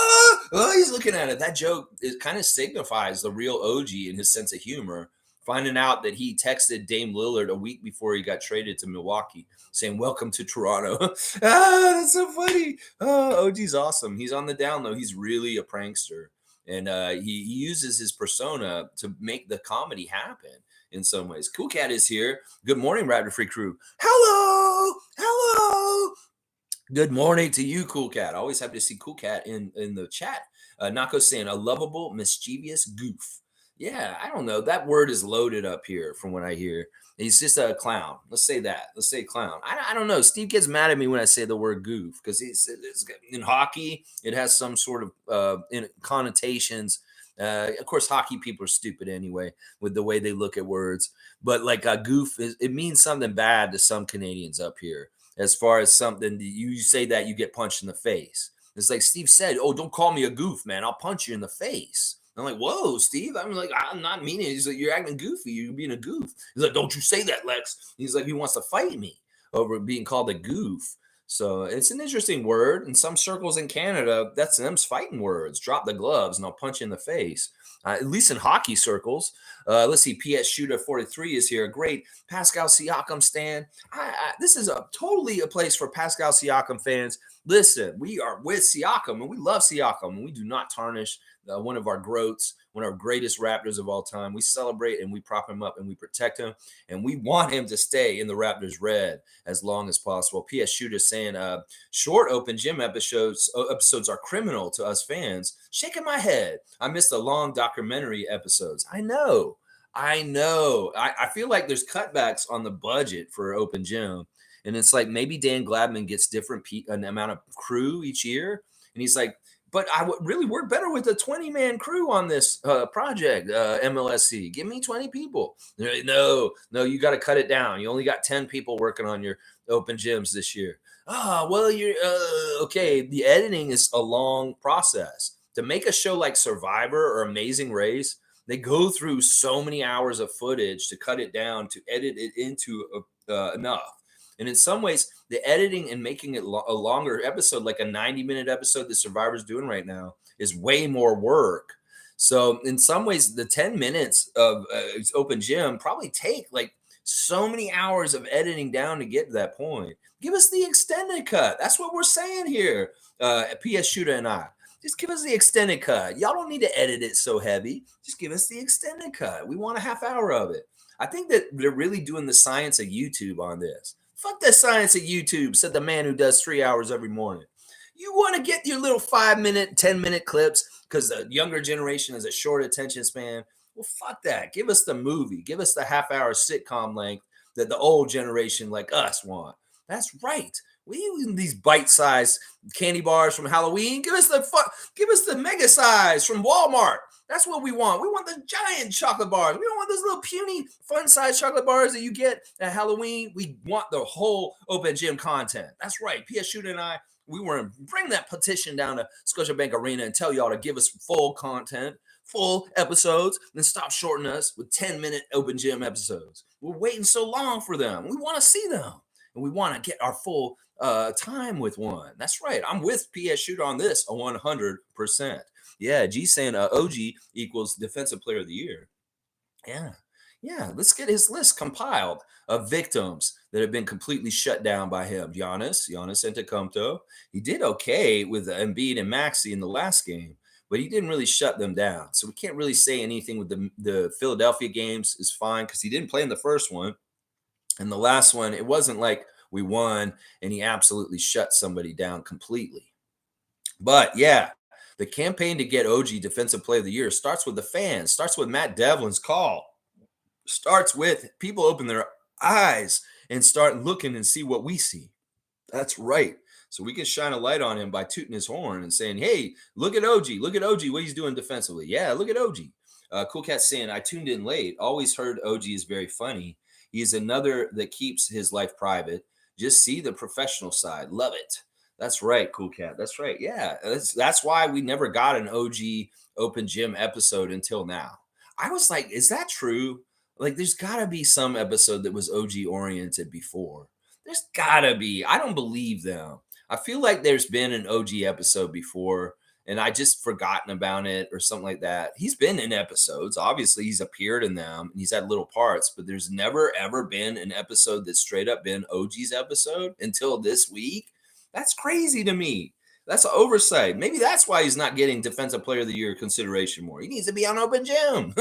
Oh, he's looking at it. That joke, it kind of signifies the real OG and his sense of humor. Finding out that he texted Dame Lillard a week before he got traded to Milwaukee saying, welcome to Toronto. That's so funny. Oh, OG's awesome. He's on the down low. He's really a prankster. And he uses his persona to make the comedy happen in some ways. Cool Cat is here. Good morning, Raptor Free crew. Hello. Good morning to you, Cool Cat. Always happy to see Cool Cat in the chat. Nako's saying a lovable, mischievous goof. Yeah, I don't know. That word is loaded up here from what I hear. He's just a clown. Let's say that. Let's say clown. I don't know. Steve gets mad at me when I say the word goof because it's in hockey. It has some sort of connotations. Of course, hockey people are stupid anyway with the way they look at words. But like a goof, it means something bad to some Canadians up here. As far as something you say that you get punched in the face. It's like Steve said, "Oh, don't call me a goof, man. I'll punch you in the face." I'm like, "Whoa, Steve." I'm like, "I'm not meaning it." He's like, "You're acting goofy. You're being a goof." He's like, "Don't you say that, Lex." He's like, he wants to fight me over being called a goof. So it's an interesting word. In some circles in Canada, that's them's fighting words. Drop the gloves and I'll punch you in the face. At least in hockey circles. Let's see. PS Shooter 43 is here. Great Pascal Siakam stan. This is totally a place for Pascal Siakam fans. Listen, we are with Siakam and we love Siakam and we do not tarnish one of our GOATs, one of our greatest Raptors of all time. We celebrate and we prop him up and we protect him and we want him to stay in the Raptors red as long as possible. PS Shooter saying short open gym episodes are criminal to us fans. Shaking my head. I missed the long documentary episodes. I know. I feel like there's cutbacks on the budget for open gym. And it's like maybe Dan Gladman gets different an amount of crew each year. And he's like, but I would really work better with a 20-man crew on this project, MLSC. Give me 20 people. Like, no, you got to cut it down. You only got 10 people working on your open gyms this year. Well, you're okay. The editing is a long process. To make a show like Survivor or Amazing Race, they go through so many hours of footage to cut it down, to edit it into enough. And in some ways, the editing and making it a longer episode, like a 90-minute episode that Survivor's doing right now, is way more work. So in some ways, the 10 minutes of open gym probably take like so many hours of editing down to get to that point. Give us the extended cut. That's what we're saying here, PS Shooter and I. Just give us the extended cut. Y'all don't need to edit it so heavy. Just give us the extended cut. We want a half hour of it. I think that they're really doing the science of YouTube on this. Fuck the science of YouTube, said the man who does 3 hours every morning. You want to get your little 5-minute, 10-minute clips because the younger generation has a short attention span. Well, fuck that. Give us the movie. Give us the half-hour sitcom length that the old generation like us want. That's right. We use these bite-sized candy bars from Halloween. Give us the mega size from Walmart. That's what we want. We want the giant chocolate bars. We don't want those little puny, fun-sized chocolate bars that you get at Halloween. We want the whole open gym content. That's right. PS Shooter and I, We want to bring that petition down to Scotiabank Arena and tell y'all to give us full content, full episodes, and stop shorting us with 10-minute open gym episodes. We're waiting so long for them. We want to see them, and we want to get our full time with one. That's right. I'm with PS Shooter on this 100%. Yeah, G saying OG equals Defensive Player of the Year. Yeah. Yeah, let's get his list compiled of victims that have been completely shut down by him. Giannis Antetokounmpo. He did okay with Embiid and Maxey in the last game, but he didn't really shut them down. So we can't really say anything with the Philadelphia games is fine because he didn't play in the first one. And the last one, it wasn't like we won and he absolutely shut somebody down completely. But yeah, the campaign to get OG Defensive Player of the Year starts with the fans, starts with Matt Devlin's call, starts with people open their eyes and start looking and see what we see. That's right. So we can shine a light on him by tooting his horn and saying, hey, look at OG. Look at OG, what he's doing defensively. Yeah, look at OG. Cool Cat saying, I tuned in late. Always heard OG is very funny. He's another that keeps his life private. Just see the professional side. Love it. That's right, Cool Cat. That's right. Yeah, that's why we never got an OG Open Gym episode until now. I was like, is that true? Like, there's got to be some episode that was OG oriented before. There's got to be. I don't believe them. I feel like there's been an OG episode before, and I just forgotten about it or something like that. He's been in episodes. Obviously, he's appeared in them and he's had little parts, but there's never ever been an episode that's straight up been OG's episode until this week. That's crazy to me. That's an oversight. Maybe that's why he's not getting Defensive Player of the Year consideration more. He needs to be on Open Gym.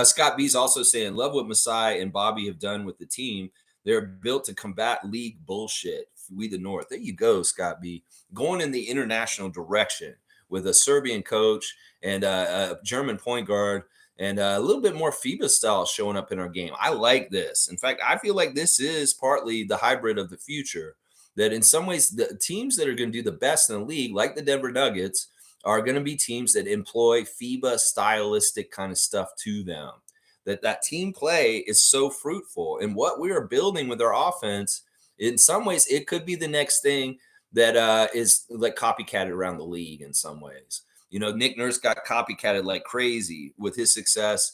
Scott B's also saying, love what Masai and Bobby have done with the team. They're built to combat league bullshit. We the North. There you go, Scott B. Going in the international direction with a Serbian coach and a German point guard and a little bit more FIBA style showing up in our game. I like this. In fact, I feel like this is partly the hybrid of the future. That in some ways, the teams that are going to do the best in the league, like the Denver Nuggets, are going to be teams that employ FIBA stylistic kind of stuff to them. That team play is so fruitful. And what we are building with our offense, in some ways, it could be the next thing that is like copycatted around the league in some ways. You know, Nick Nurse got copycatted like crazy with his success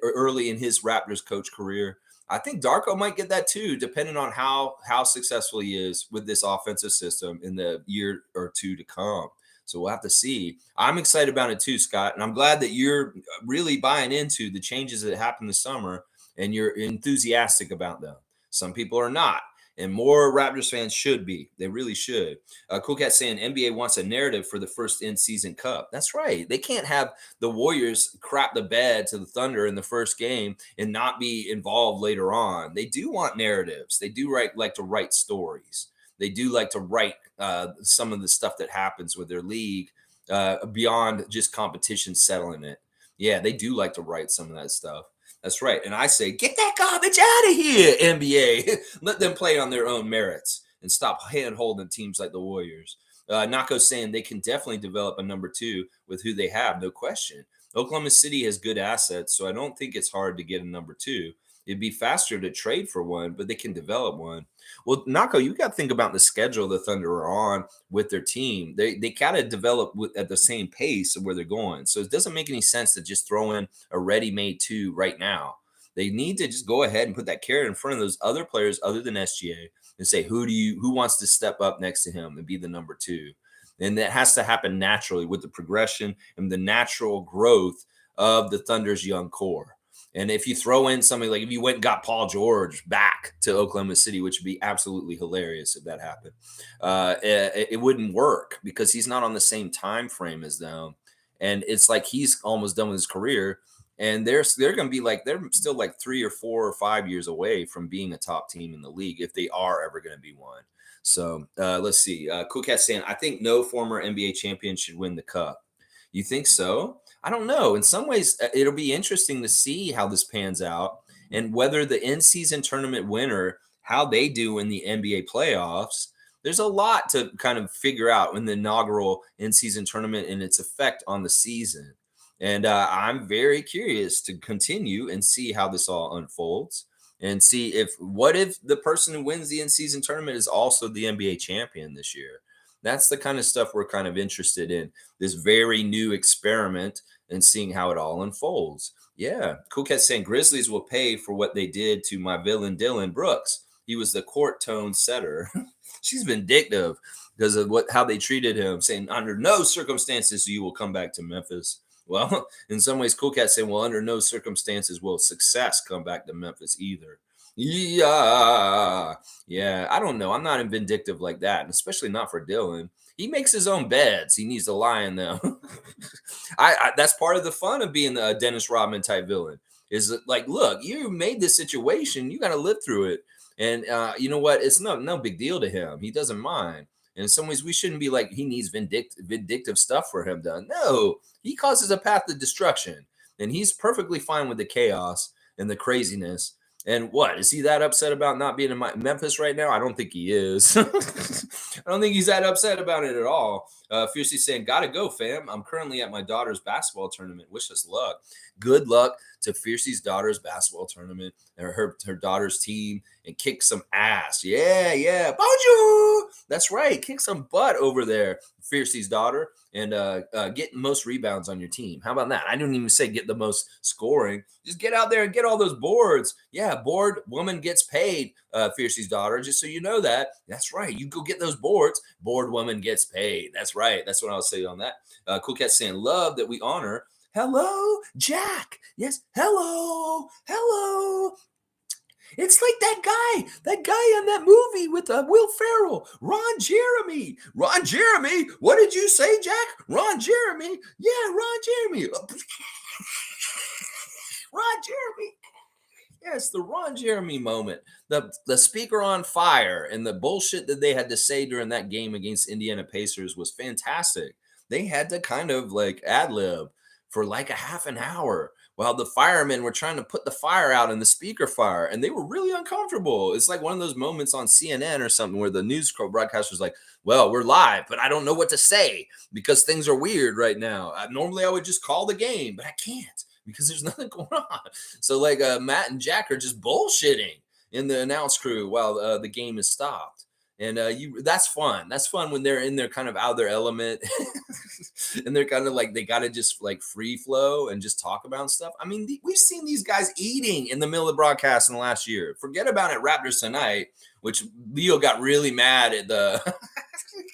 early in his Raptors coach career. I think Darko might get that too, depending on how successful he is with this offensive system in the year or two to come. So we'll have to see. I'm excited about it too, Scott, and I'm glad that you're really buying into the changes that happened this summer and you're enthusiastic about them. Some people are not, and more Raptors fans should be. They really should. Cool Cat saying NBA wants a narrative for the first in-season cup. That's right. They can't have the Warriors crap the bed to the Thunder in the first game and not be involved later on. They do want narratives. They do like to write stories. They do like to write some of the stuff that happens with their league beyond just competition settling it. Yeah, they do like to write some of that stuff. That's right. And I say, get that garbage out of here, NBA. Let them play on their own merits and stop hand-holding teams like the Warriors. Nako's saying they can definitely develop a number two with who they have, no question. Oklahoma City has good assets, so I don't think it's hard to get a number two. It'd be faster to trade for one, but they can develop one. Well, Nako, you got to think about the schedule the Thunder are on with their team. They kind of develop at the same pace of where they're going. So it doesn't make any sense to just throw in a ready-made two right now. They need to just go ahead and put that carrot in front of those other players other than SGA and say, who wants to step up next to him and be the number two? And that has to happen naturally with the progression and the natural growth of the Thunder's young core. And if you throw in somebody like if you went and got Paul George back to Oklahoma City, which would be absolutely hilarious if that happened, it wouldn't work because he's not on the same time frame as them. And it's like he's almost done with his career. And they're going to be like they're still like 3 or 4 or 5 years away from being a top team in the league if they are ever going to be one. So let's see. Cool Cat saying, I think no former NBA champion should win the cup. You think so? I don't know. In some ways, it'll be interesting to see how this pans out and whether the in-season tournament winner, how they do in the NBA playoffs. There's a lot to kind of figure out in the inaugural in-season tournament and its effect on the season. And I'm very curious to continue and see how this all unfolds. and see if what if the person who wins the in-season tournament is also the NBA champion this year. That's the kind of stuff we're kind of interested in. This very new experiment and seeing how it all unfolds. Yeah, Cool Cat saying Grizzlies will pay for what they did to my villain Dylan Brooks. He was the court tone setter. She's vindictive because of how they treated him, saying under no circumstances you will come back to Memphis. Well, in some ways, Cool Cat saying, well, under no circumstances will success come back to Memphis either. Yeah. Yeah. I don't know. I'm not vindictive like that, and especially not for Dylan. He makes his own beds. He needs to lie in them. That's part of the fun of being a Dennis Rodman type villain. Is like, look, you made this situation. You got to live through it. And you know what? It's no big deal to him. He doesn't mind. And in some ways, we shouldn't be like he needs vindictive stuff for him done. No, he causes a path to destruction, and he's perfectly fine with the chaos and the craziness. And what is he that upset about not being in Memphis right now? I don't think he is. I don't think he's that upset about it at all. Fiercely saying, "Gotta go, fam. I'm currently at my daughter's basketball tournament. Wish us luck. Good luck to Fiercey's daughter's basketball tournament and her daughter's team, and kick some ass. Yeah, yeah. Bonjour. That's right. Kick some butt over there, Fiercey's daughter, and get most rebounds on your team. How about that? I didn't even say get the most scoring. Just get out there and get all those boards. Yeah, board woman gets paid, Fiercey's daughter, just so you know that. That's right. You go get those boards. Board woman gets paid. That's right. That's what I'll say on that. Cool Cat saying, love that we honor. Hello, Jack. Yes, hello, hello. It's like that guy on that movie with Will Ferrell, Ron Jeremy. Ron Jeremy? What did you say, Jack? Ron Jeremy? Yeah, Ron Jeremy. Ron Jeremy. Yes, the Ron Jeremy moment. The speaker on fire and the bullshit that they had to say during that game against Indiana Pacers was fantastic. They had to kind of like ad lib for like a half an hour while the firemen were trying to put the fire out in the speaker fire, and they were really uncomfortable. It's like one of those moments on CNN or something where the news broadcaster's like, well, we're live, but I don't know what to say because things are weird right now. Normally I would just call the game, but I can't because there's nothing going on. So like Matt and Jack are just bullshitting in the announce crew while the game is stopped. And that's fun. That's fun when they're in there kind of out of their element and they're kind of like they got to just like free flow and just talk about stuff. I mean, we've seen these guys eating in the middle of the broadcast in the last year. Forget about it, Raptors Tonight, which Leo got really mad at the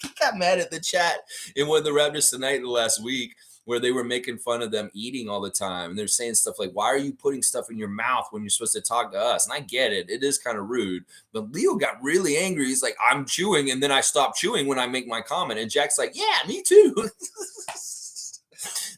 he got mad at the chat in one of the Raptors Tonight the last week, where they were making fun of them eating all the time. And they're saying stuff like, why are you putting stuff in your mouth when you're supposed to talk to us? And I get it. It is kind of rude. But Leo got really angry. He's like, I'm chewing, and then I stop chewing when I make my comment. And Jack's like, yeah, me too.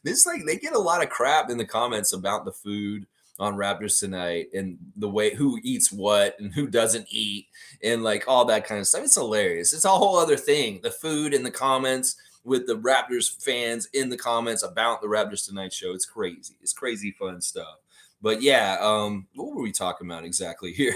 This like they get a lot of crap in the comments about the food on Raptors Tonight and the way who eats what and who doesn't eat and like all that kind of stuff. It's hilarious. It's a whole other thing. The food in the comments with the Raptors fans in the comments about the Raptors Tonight show. It's crazy. It's crazy fun stuff. But yeah, what were we talking about exactly here?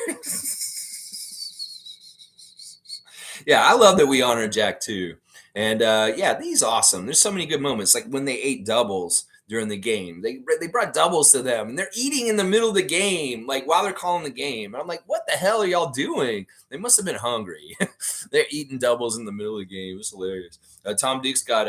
Yeah, I love that we honor Jack too. And yeah, he's awesome. There's so many good moments, like when they ate doubles during the game. They brought doubles to them, and they're eating in the middle of the game, like while they're calling the game. And I'm like, what the hell are y'all doing? They must have been hungry. They're eating doubles in the middle of the game. It was hilarious. Tom Duke's got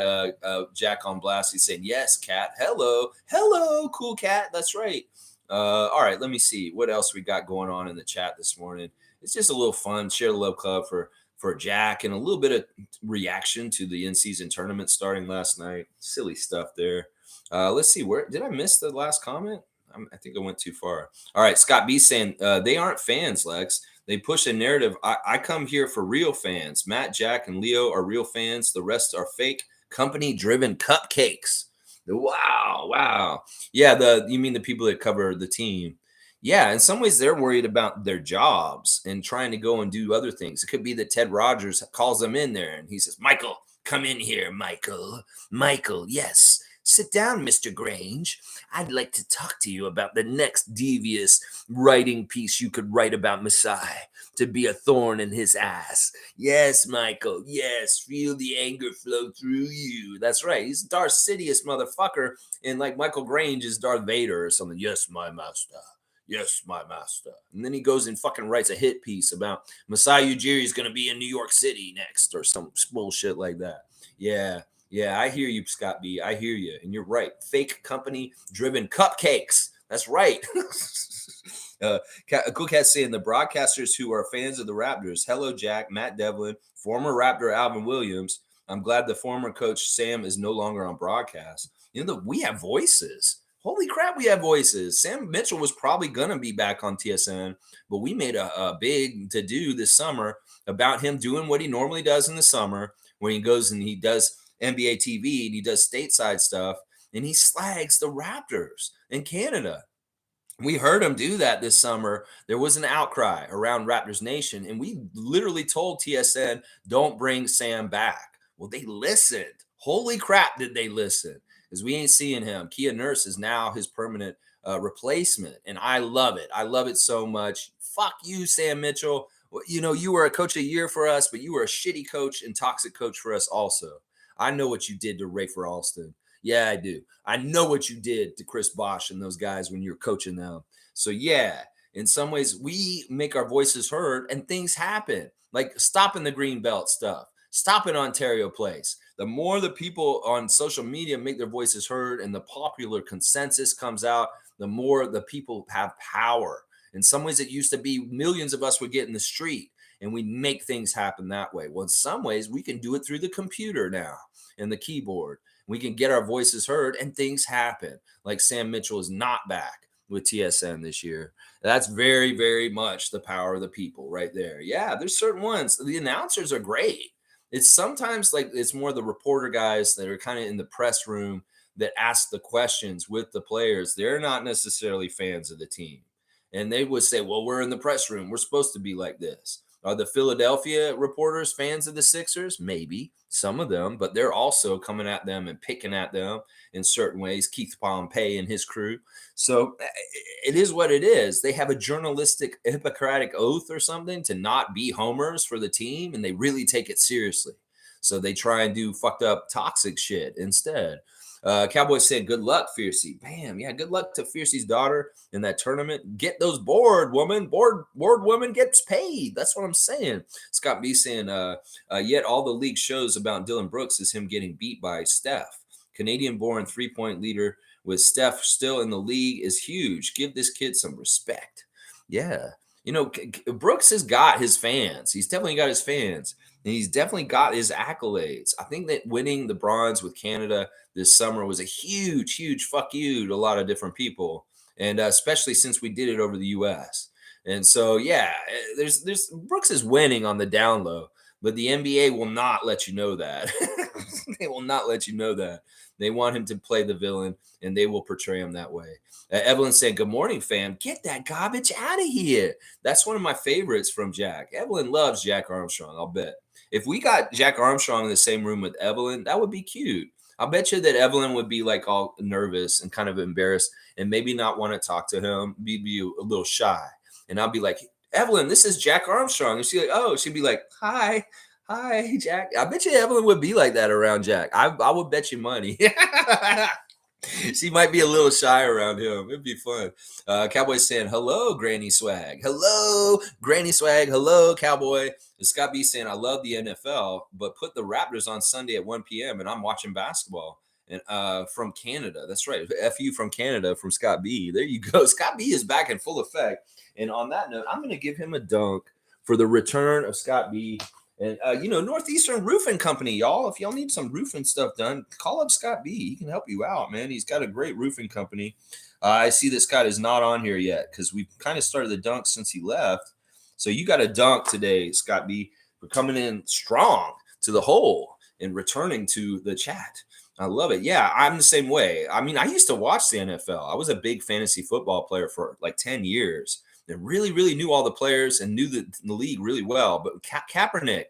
Jack on blast. He's saying, yes, Cat. Hello. Hello, cool cat. That's right. All right, let me see. What else we got going on in the chat this morning? It's just a little fun. Share the love club for Jack and a little bit of reaction to the in-season tournament starting last night. Silly stuff there. Let's see. Where did I miss the last comment? I think I went too far. All right. Scott B saying they aren't fans, Lex. They push a narrative. I come here for real fans. Matt, Jack, and Leo are real fans. The rest are fake company-driven cupcakes. Wow. Wow. Yeah. You mean the people that cover the team. Yeah, in some ways they're worried about their jobs and trying to go and do other things. It could be that Ted Rogers calls them in there and he says, Michael, come in here, Michael. Michael, yes. Sit down, Mr. Grange. I'd like to talk to you about the next devious writing piece you could write about Masai to be a thorn in his ass. Yes, Michael. Yes, feel the anger flow through you. That's right. He's Darth Sidious motherfucker. And like Michael Grange is Darth Vader or something. Yes, my master. Yes, my master. And then he goes and fucking writes a hit piece about Masai Ujiri is going to be in New York City next or some bullshit like that. Yeah. Yeah, I hear you, Scott B. I hear you. And you're right. Fake company driven cupcakes. That's right. Cool Cat saying the broadcasters who are fans of the Raptors. Hello, Jack, Matt Devlin, former Raptor Alvin Williams. I'm glad the former coach Sam is no longer on broadcast. We have voices. Holy crap, we have voices. Sam Mitchell was probably going to be back on TSN, but we made a big to do this summer about him doing what he normally does in the summer when he goes and he does NBA TV and he does stateside stuff and he slags the Raptors in Canada. We heard him do that this summer. There was an outcry around Raptors Nation, and we literally told TSN, don't bring Sam back. Well, they listened. Holy crap, did they listen? Because we ain't seeing him. Kia Nurse is now his permanent replacement, and I love it. I love it so much. Fuck you, Sam Mitchell. You were a coach a year for us, but you were a shitty coach and toxic coach for us also. I know what you did to Rafer Alston. Yeah, I do. I know what you did to Chris Bosh and those guys when you're coaching them. So yeah, in some ways we make our voices heard and things happen. Like stopping the green belt stuff, stopping Ontario Place. The more the people on social media make their voices heard and the popular consensus comes out, the more the people have power. In some ways, it used to be millions of us would get in the street and we make things happen that way. Well, in some ways, we can do it through the computer now and the keyboard. We can get our voices heard and things happen. Like Sam Mitchell is not back with TSN this year. That's very, very much the power of the people right there. Yeah, there's certain ones. The announcers are great. It's sometimes like it's more the reporter guys that are kind of in the press room that ask the questions with the players. They're not necessarily fans of the team. And they would say, well, we're in the press room. We're supposed to be like this. Are the Philadelphia reporters fans of the Sixers? Maybe some of them, but they're also coming at them and picking at them in certain ways. Keith Pompey and his crew. So it is what it is. They have a journalistic Hippocratic oath or something to not be homers for the team, and they really take it seriously. So they try and do fucked up toxic shit instead. Cowboys said, good luck, Fiercey. Bam. Yeah, good luck to Fiercey's daughter in that tournament. Get those board woman. Board woman gets paid. That's what I'm saying. Scott B saying, yet all the league shows about Dylan Brooks is him getting beat by Steph. Canadian-born three-point leader with Steph still in the league is huge. Give this kid some respect. Yeah. Brooks has got his fans. He's definitely got his fans. And he's definitely got his accolades. I think that winning the bronze with Canada this summer was a huge, huge fuck you to a lot of different people. And especially since we did it over the U.S. And so, yeah, there's Brooks is winning on the down low, but the NBA will not let you know that. They will not let you know that. They want him to play the villain, and they will portray him that way. Evelyn said, good morning, fam. Get that garbage out of here. That's one of my favorites from Jack. Evelyn loves Jack Armstrong, I'll bet. If we got Jack Armstrong in the same room with Evelyn, that would be cute. I'll bet you that Evelyn would be like all nervous and kind of embarrassed and maybe not want to talk to him, be a little shy. And I'll be like, Evelyn, this is Jack Armstrong. And she'd be like, hi, Jack. I bet you Evelyn would be like that around Jack. I would bet you money. She might be a little shy around him. It'd be fun. Cowboy saying, hello, Granny Swag. Hello, Granny Swag. Hello, Cowboy. And Scott B saying, I love the NFL, but put the Raptors on Sunday at 1 p.m. and I'm watching basketball. And from Canada. That's right. FU from Canada from Scott B. There you go. Scott B is back in full effect. And on that note, I'm going to give him a dunk for the return of Scott B. And, Northeastern Roofing Company, y'all. If y'all need some roofing stuff done, call up Scott B. He can help you out, man. He's got a great roofing company. I see that Scott is not on here yet because we've kind of started the dunk since he left. So you got a dunk today, Scott B, for coming in strong to the hole and returning to the chat. I love it. Yeah, I'm the same way. I mean, I used to watch the NFL. I was a big fantasy football player for like 10 years. And really, really knew all the players and knew the league really well. But Kaepernick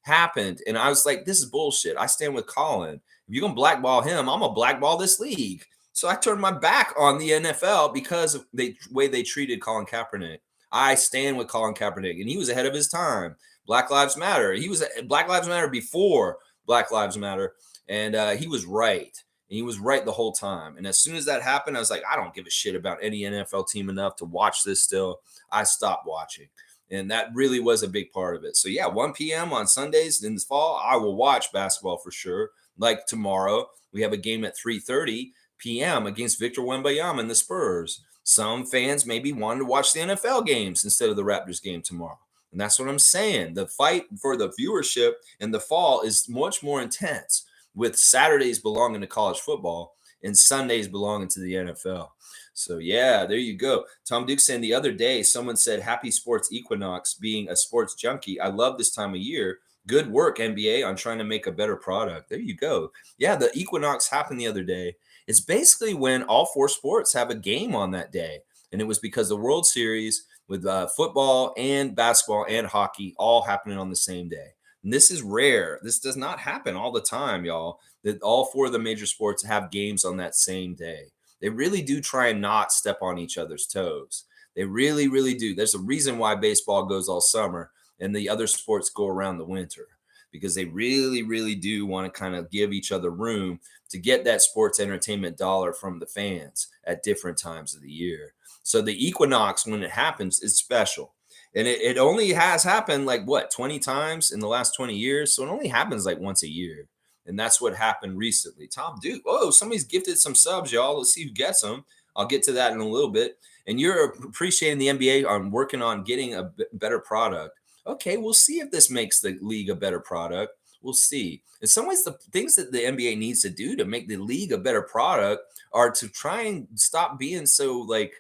happened, and I was like, this is bullshit. I stand with Colin. If you're going to blackball him, I'm going to blackball this league. So I turned my back on the NFL because of the way they treated Colin Kaepernick. I stand with Colin Kaepernick, and he was ahead of his time. Black Lives Matter. He was Black Lives Matter before Black Lives Matter, and he was right. And he was right the whole time. And as soon as that happened, I was like, I don't give a shit about any NFL team enough to watch this still. I stopped watching. And that really was a big part of it. So yeah, 1 p.m. on Sundays in the fall, I will watch basketball for sure. Like tomorrow, we have a game at 3:30 p.m. against Victor Wembanyama and the Spurs. Some fans maybe wanted to watch the NFL games instead of the Raptors game tomorrow. And that's what I'm saying. The fight for the viewership in the fall is much more intense, with Saturdays belonging to college football and Sundays belonging to the NFL. So yeah, there you go. Tom Duke saying the other day, someone said, "Happy Sports Equinox." Being a sports junkie, I love this time of year. Good work, NBA, on trying to make a better product. There you go. Yeah, the Equinox happened the other day. It's basically when all four sports have a game on that day, and it was because the World Series with football and basketball and hockey all happening on the same day. And this is rare. This does not happen all the time, y'all, that all four of the major sports have games on that same day. They really do try and not step on each other's toes. They really, really do. There's a reason why baseball goes all summer and the other sports go around the winter, because they really, really do want to kind of give each other room to get that sports entertainment dollar from the fans at different times of the year. So the equinox, when it happens, is special. And it only has happened like what, 20 times in the last 20 years. So it only happens like once a year. And that's what happened recently. Tom Duke. Oh, somebody's gifted some subs, y'all. Let's see who gets them. I'll get to that in a little bit. And you're appreciating the NBA on working on getting a better product. Okay, we'll see if this makes the league a better product. We'll see. In some ways, the things that the NBA needs to do to make the league a better product are to try and stop being so like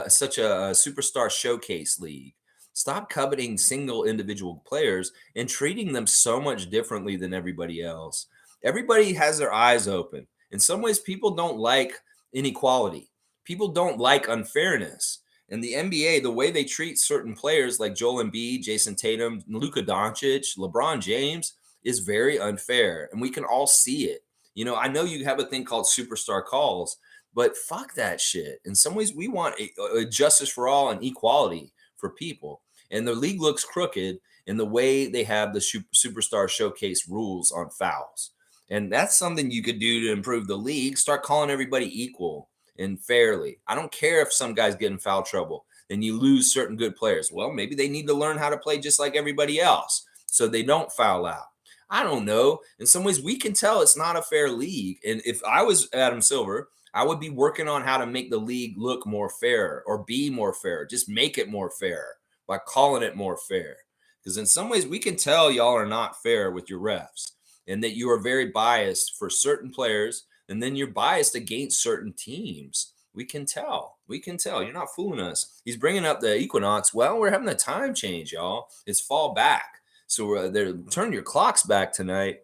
such a superstar showcase league. Stop coveting single individual players and treating them so much differently than everybody else. Everybody has their eyes open. In some ways, people don't like inequality. People don't like unfairness. And the NBA, the way they treat certain players like Joel Embiid, Jason Tatum, Luka Doncic, LeBron James is very unfair. And we can all see it. You know, I know you have a thing called superstar calls, but fuck that shit. In some ways, we want a justice for all and equality for people. And the league looks crooked in the way they have the superstar showcase rules on fouls. And that's something you could do to improve the league. Start calling everybody equal and fairly. I don't care if some guys get in foul trouble and you lose certain good players. Well, maybe they need to learn how to play just like everybody else so they don't foul out. I don't know. In some ways, we can tell it's not a fair league. And if I was Adam Silver, I would be working on how to make the league look more fair or be more fair. Just make it more fair by calling it more fair. Because in some ways, we can tell y'all are not fair with your refs and that you are very biased for certain players, and then you're biased against certain teams. We can tell. We can tell. You're not fooling us. He's bringing up the equinox. Well, we're having a time change, y'all. It's fall back. So they're turn your clocks back tonight.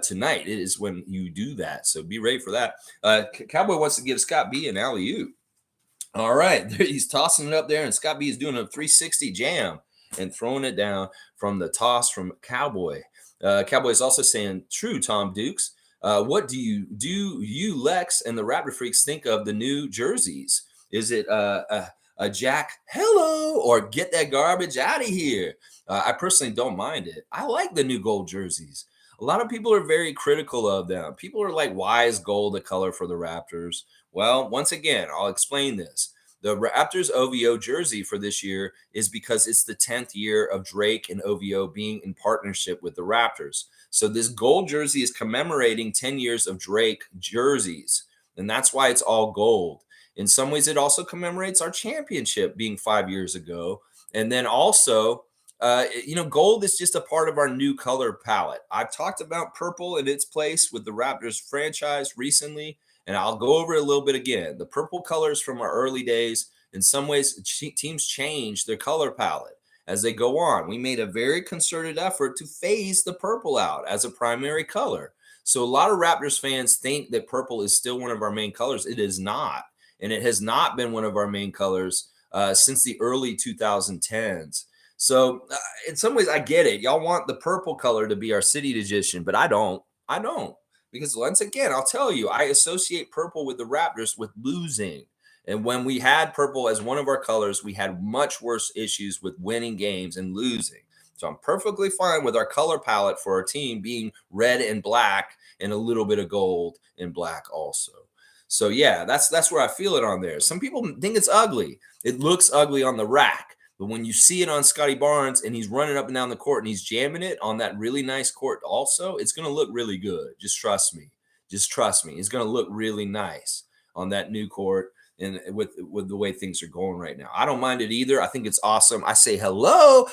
Tonight it is when you do that. So be ready for that. Cowboy wants to give Scott B an alley oop. All right, he's tossing it up there, and Scott B is doing a 360 jam and throwing it down from the toss from Cowboy. Cowboy is also saying, "True, Tom Dukes. What do you Lex and the Raptor Freaks think of the new jerseys? Is it a Jack hello or get that garbage out of here?" I personally don't mind it. I like the new gold jerseys. A lot of people are very critical of them. People are like, "Why is gold the color for the Raptors?" Well, once again, I'll explain this. The Raptors OVO jersey for this year is because it's the 10th year of Drake and OVO being in partnership with the Raptors. So this gold jersey is commemorating 10 years of Drake jerseys, and that's why it's all gold. In some ways, it also commemorates our championship being 5 years ago. And then also, gold is just a part of our new color palette. I've talked about purple in its place with the Raptors franchise recently, and I'll go over it a little bit again. The purple colors from our early days, in some ways, teams change their color palette as they go on. We made a very concerted effort to phase the purple out as a primary color. So a lot of Raptors fans think that purple is still one of our main colors. It is not. And it has not been one of our main colors since the early 2010s. So in some ways, I get it. Y'all want the purple color to be our city edition, but I don't. I don't. Because once again, I'll tell you, I associate purple with the Raptors with losing. And when we had purple as one of our colors, we had much worse issues with winning games and losing. So I'm perfectly fine with our color palette for our team being red and black and a little bit of gold and black also. So yeah, that's where I feel it on there. Some people think it's ugly. It looks ugly on the rack. But when you see it on Scotty Barnes and he's running up and down the court and he's jamming it on that really nice court also, it's going to look really good. Just trust me. Just trust me. It's going to look really nice on that new court and with the way things are going right now. I don't mind it either. I think it's awesome. I say hello,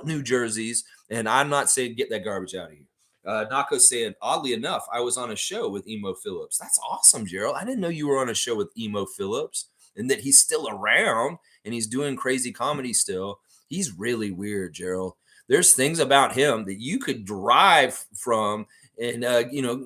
New Jerseys, and I'm not saying get that garbage out of here. Nako saying, oddly enough, I was on a show with Emo Phillips. That's awesome, Gerald. I didn't know you were on a show with Emo Phillips and that he's still around and he's doing crazy comedy still. He's really weird, Gerald. There's things about him that you could derive from and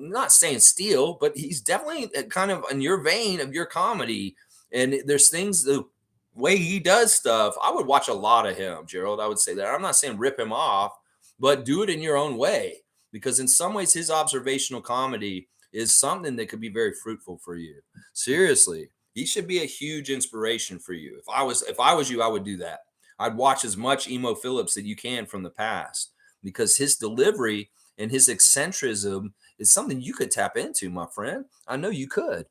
not saying steal, but he's definitely kind of in your vein of your comedy. And there's things the way he does stuff. I would watch a lot of him, Gerald. I would say that. I'm not saying rip him off, but do it in your own way because in some ways his observational comedy is something that could be very fruitful for you. Seriously, he should be a huge inspiration for you. If I was you, I would do that. I'd watch as much Emo Phillips that you can from the past because his delivery and his eccentricism is something you could tap into, my friend. I know you could.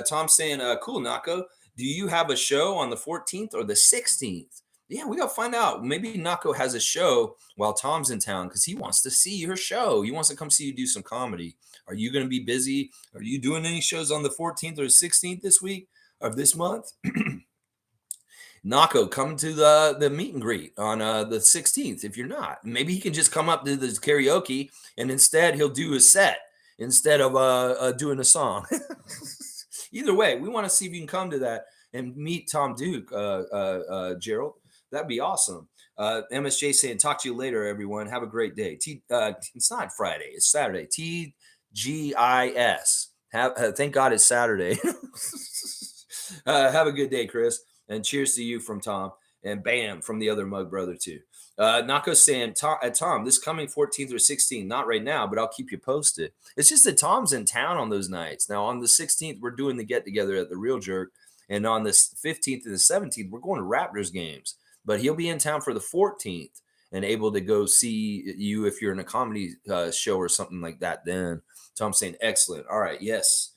Tom's saying, cool, Nako. Do you have a show on the 14th or the 16th? Yeah, we got to find out. Maybe Nako has a show while Tom's in town because he wants to see your show. He wants to come see you do some comedy. Are you going to be busy? Are you doing any shows on the 14th or 16th this week of this month? Nako, come to the meet and greet on the 16th. If you're not, maybe he can just come up to the karaoke and instead he'll do a set instead of doing a song. Either way, we want to see if you can come to that and meet Tom Duke, Gerald. That'd be awesome. MSJ saying, talk to you later, everyone. Have a great day. It's not Friday. It's Saturday. TGIS. Thank God it's Saturday. Have a good day, Chris. And cheers to you from Tom. And bam, from the other mug brother, too. Nako saying, Tom, this coming 14th or 16th, not right now, but I'll keep you posted. It's just that Tom's in town on those nights. Now, on the 16th, we're doing the get-together at the Real Jerk. And on the 15th and the 17th, we're going to Raptors games. But he'll be in town for the 14th and able to go see you if you're in a comedy show or something like that then. Tom saying, excellent. All right, yes,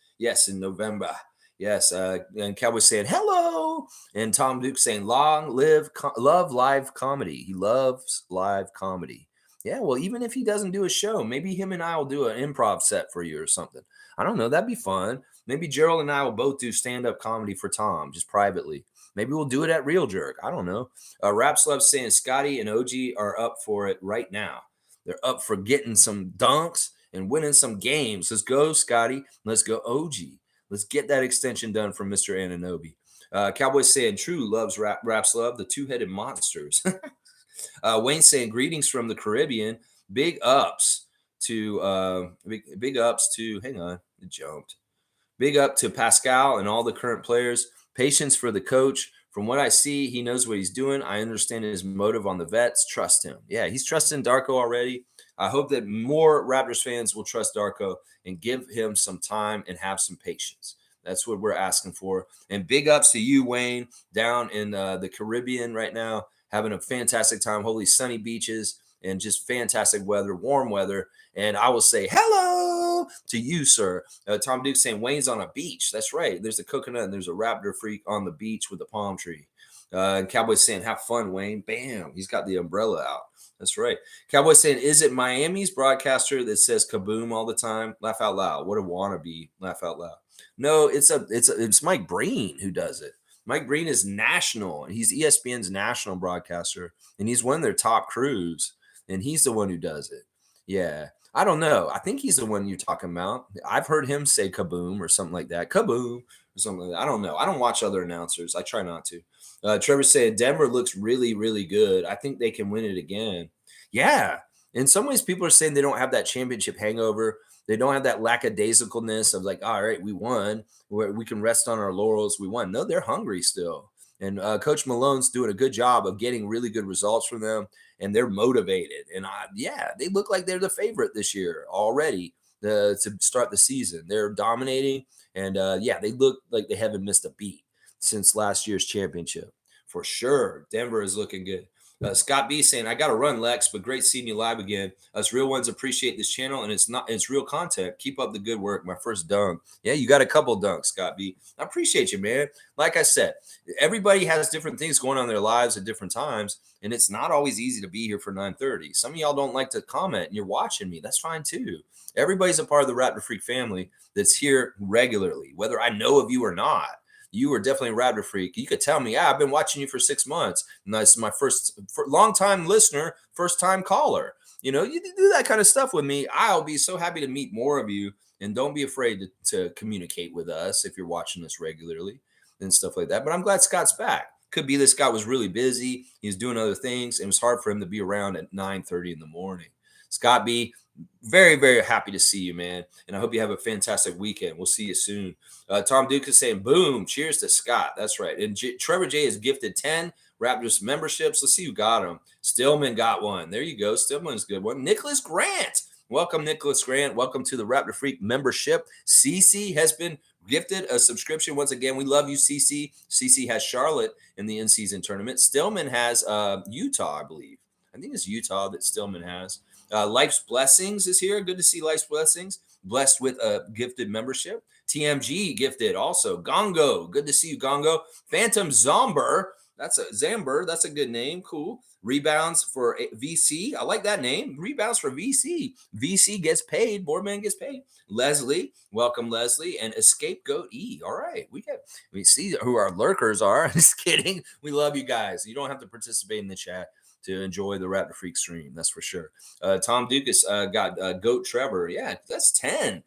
in November. Yes, and Cowboy saying hello, and Tom Duke saying love live comedy. He loves live comedy. Yeah, well, even if he doesn't do a show, maybe him and I will do an improv set for you or something. I don't know. That'd be fun. Maybe Gerald and I will both do stand-up comedy for Tom, just privately. Maybe we'll do it at Real Jerk. I don't know. Raps Love saying Scotty and OG are up for it right now. They're up for getting some dunks and winning some games. Let's go, Scotty. Let's go, OG. Let's get that extension done from Mr. Anunoby. Cowboys saying True loves Raps Love, the two-headed monsters. Wayne saying greetings from the Caribbean. Big ups to hang on, it jumped. Big up to Pascal and all the current players. Patience for the coach. From what I see, he knows what he's doing. I understand his motive on the vets. Trust him. Yeah, he's trusting Darko already. I hope that more Raptors fans will trust Darko and give him some time and have some patience. That's what we're asking for. And big ups to you, Wayne, down in the Caribbean right now, having a fantastic time. Holy sunny beaches and just fantastic weather, warm weather. And I will say hello to you, sir. Tom Duke saying Wayne's on a beach. That's right. There's a coconut and there's a raptor freak on the beach with a palm tree. And Cowboys saying, have fun, Wayne. Bam. He's got the umbrella out. That's right. Cowboys saying, is it Miami's broadcaster that says kaboom all the time? Laugh out loud. What a wannabe. Laugh out loud. No, it's Mike Breen who does it. Mike Breen is national, and he's ESPN's national broadcaster, and he's one of their top crews, and he's the one who does it. Yeah. I don't know. I think he's the one you're talking about. I've heard him say kaboom or something like that. Kaboom or something like that. I don't know. I don't watch other announcers. I try not to. Trevor saying Denver looks really, really good. I think they can win it again. Yeah. In some ways, people are saying they don't have that championship hangover. They don't have that lackadaisicalness of like, all right, we won. We can rest on our laurels. We won. No, they're hungry still. And Coach Malone's doing a good job of getting really good results from them. And they're motivated. And they look like they're the favorite this year already to start the season. They're dominating. And they look like they haven't missed a beat since last year's championship. For sure. Denver is looking good. Scott B saying, I got to run, Lex, but great seeing you live again. Us real ones appreciate this channel, and it's real content. Keep up the good work. My first dunk. Yeah, you got a couple dunks, Scott B. I appreciate you, man. Like I said, everybody has different things going on in their lives at different times, and it's not always easy to be here for 9:30. Some of y'all don't like to comment, and you're watching me. That's fine too. Everybody's a part of the Raptor Freak family that's here regularly, whether I know of you or not. You are definitely a Raptor Freak. You could tell me, I've been watching you for 6 months. And this is my first long time listener, first time caller. You do that kind of stuff with me. I'll be so happy to meet more of you. And don't be afraid to communicate with us if you're watching this regularly and stuff like that. But I'm glad Scott's back. Could be this guy was really busy. He's doing other things. It was hard for him to be around at 9:30 in the morning. Scott B, very, very happy to see you, man. And I hope you have a fantastic weekend. We'll see you soon. Tom Duke is saying, boom, cheers to Scott. That's right. And Trevor J is gifted 10 Raptors memberships. Let's see who got them. Stillman got one. There you go. Stillman's a good one. Nicholas Grant. Welcome, Nicholas Grant. Welcome to the Raptor Freak membership. CC has been gifted a subscription once again. We love you, CC. CC has Charlotte in the in-season tournament. Stillman has Utah, I believe. I think it's Utah that Stillman has. Life's Blessings is here. Good to see Life's Blessings. Blessed with a gifted membership. TMG gifted also. Gongo. Good to see you, Gongo. Phantom Zomber. That's a good name. Cool. Rebounds for VC. I like that name. Rebounds for VC. VC gets paid. Boardman gets paid. Leslie. Welcome, Leslie. And Escapegoat E. All right. We see who our lurkers are. Just kidding. We love you guys. You don't have to participate in the chat to enjoy the Raptor Freak stream. That's for sure. Tom Dukas got Goat Trevor. Yeah, that's 10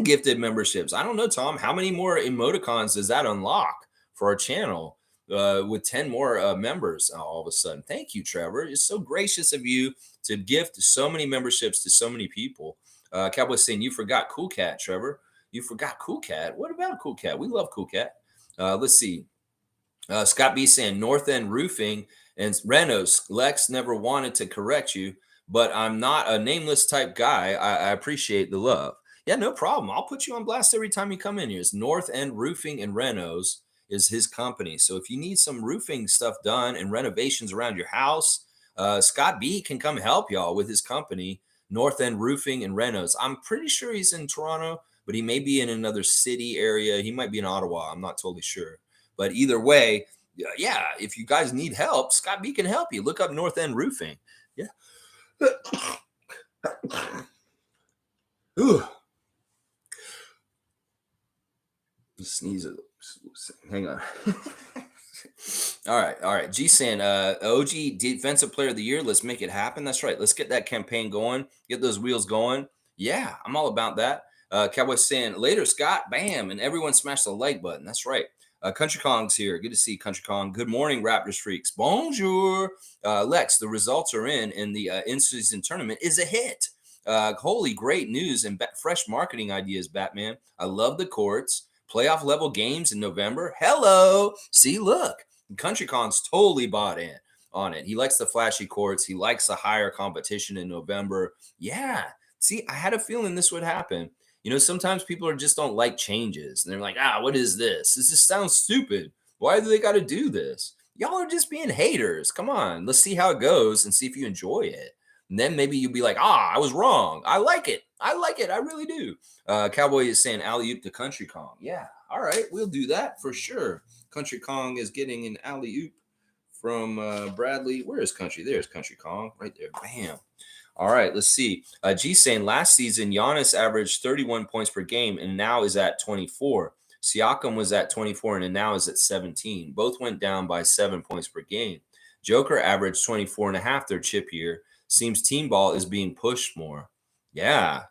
gifted memberships. I don't know, Tom, how many more emoticons does that unlock for our channel with 10 more members all of a sudden? Thank you, Trevor. It's so gracious of you to gift so many memberships to so many people. Cowboy saying, you forgot Cool Cat, Trevor. You forgot Cool Cat. What about Cool Cat? We love Cool Cat. Let's see. Scott B saying, North End Roofing and Renos, Lex never wanted to correct you, but I'm not a nameless type guy. I appreciate the love. Yeah, no problem. I'll put you on blast every time you come in here. It's North End Roofing and Renos is his company. So if you need some roofing stuff done and renovations around your house, Scott B can come help y'all with his company, North End Roofing and Renos. I'm pretty sure he's in Toronto, but he may be in another city area. He might be in Ottawa. I'm not totally sure. But either way, yeah, if you guys need help, Scott B can help you. Look up North End Roofing. Yeah. Ooh. Sneeze. Hang on. All right. G saying, OG Defensive Player of the Year. Let's make it happen. That's right. Let's get that campaign going. Get those wheels going. Yeah, I'm all about that. Cowboy saying, later, Scott. Bam. And everyone smash the like button. That's right. Country Kong's here. Good to see Country Kong. Good morning, Raptors freaks. Bonjour. Lex, the results are in, and the in-season tournament is a hit. Holy great news and fresh marketing ideas, Batman. I love the courts. Playoff level games in November. Hello. See, look. Country Kong's totally bought in on it. He likes the flashy courts. He likes the higher competition in November. Yeah. See, I had a feeling this would happen. Sometimes people just don't like changes. And they're like, what is this? This just sounds stupid. Why do they got to do this? Y'all are just being haters. Come on. Let's see how it goes and see if you enjoy it. And then maybe you'll be like, I was wrong. I like it. I really do. Cowboy is saying alley-oop to Country Kong. Yeah. All right. We'll do that for sure. Country Kong is getting an alley-oop from Bradley. Where is Country? There's Country Kong right there. Bam. All right, let's see. G saying last season, Giannis averaged 31 points per game and now is at 24. Siakam was at 24 and now is at 17. Both went down by 7 points per game. Joker averaged 24 and a half their chip year. Seems team ball is being pushed more. Yeah.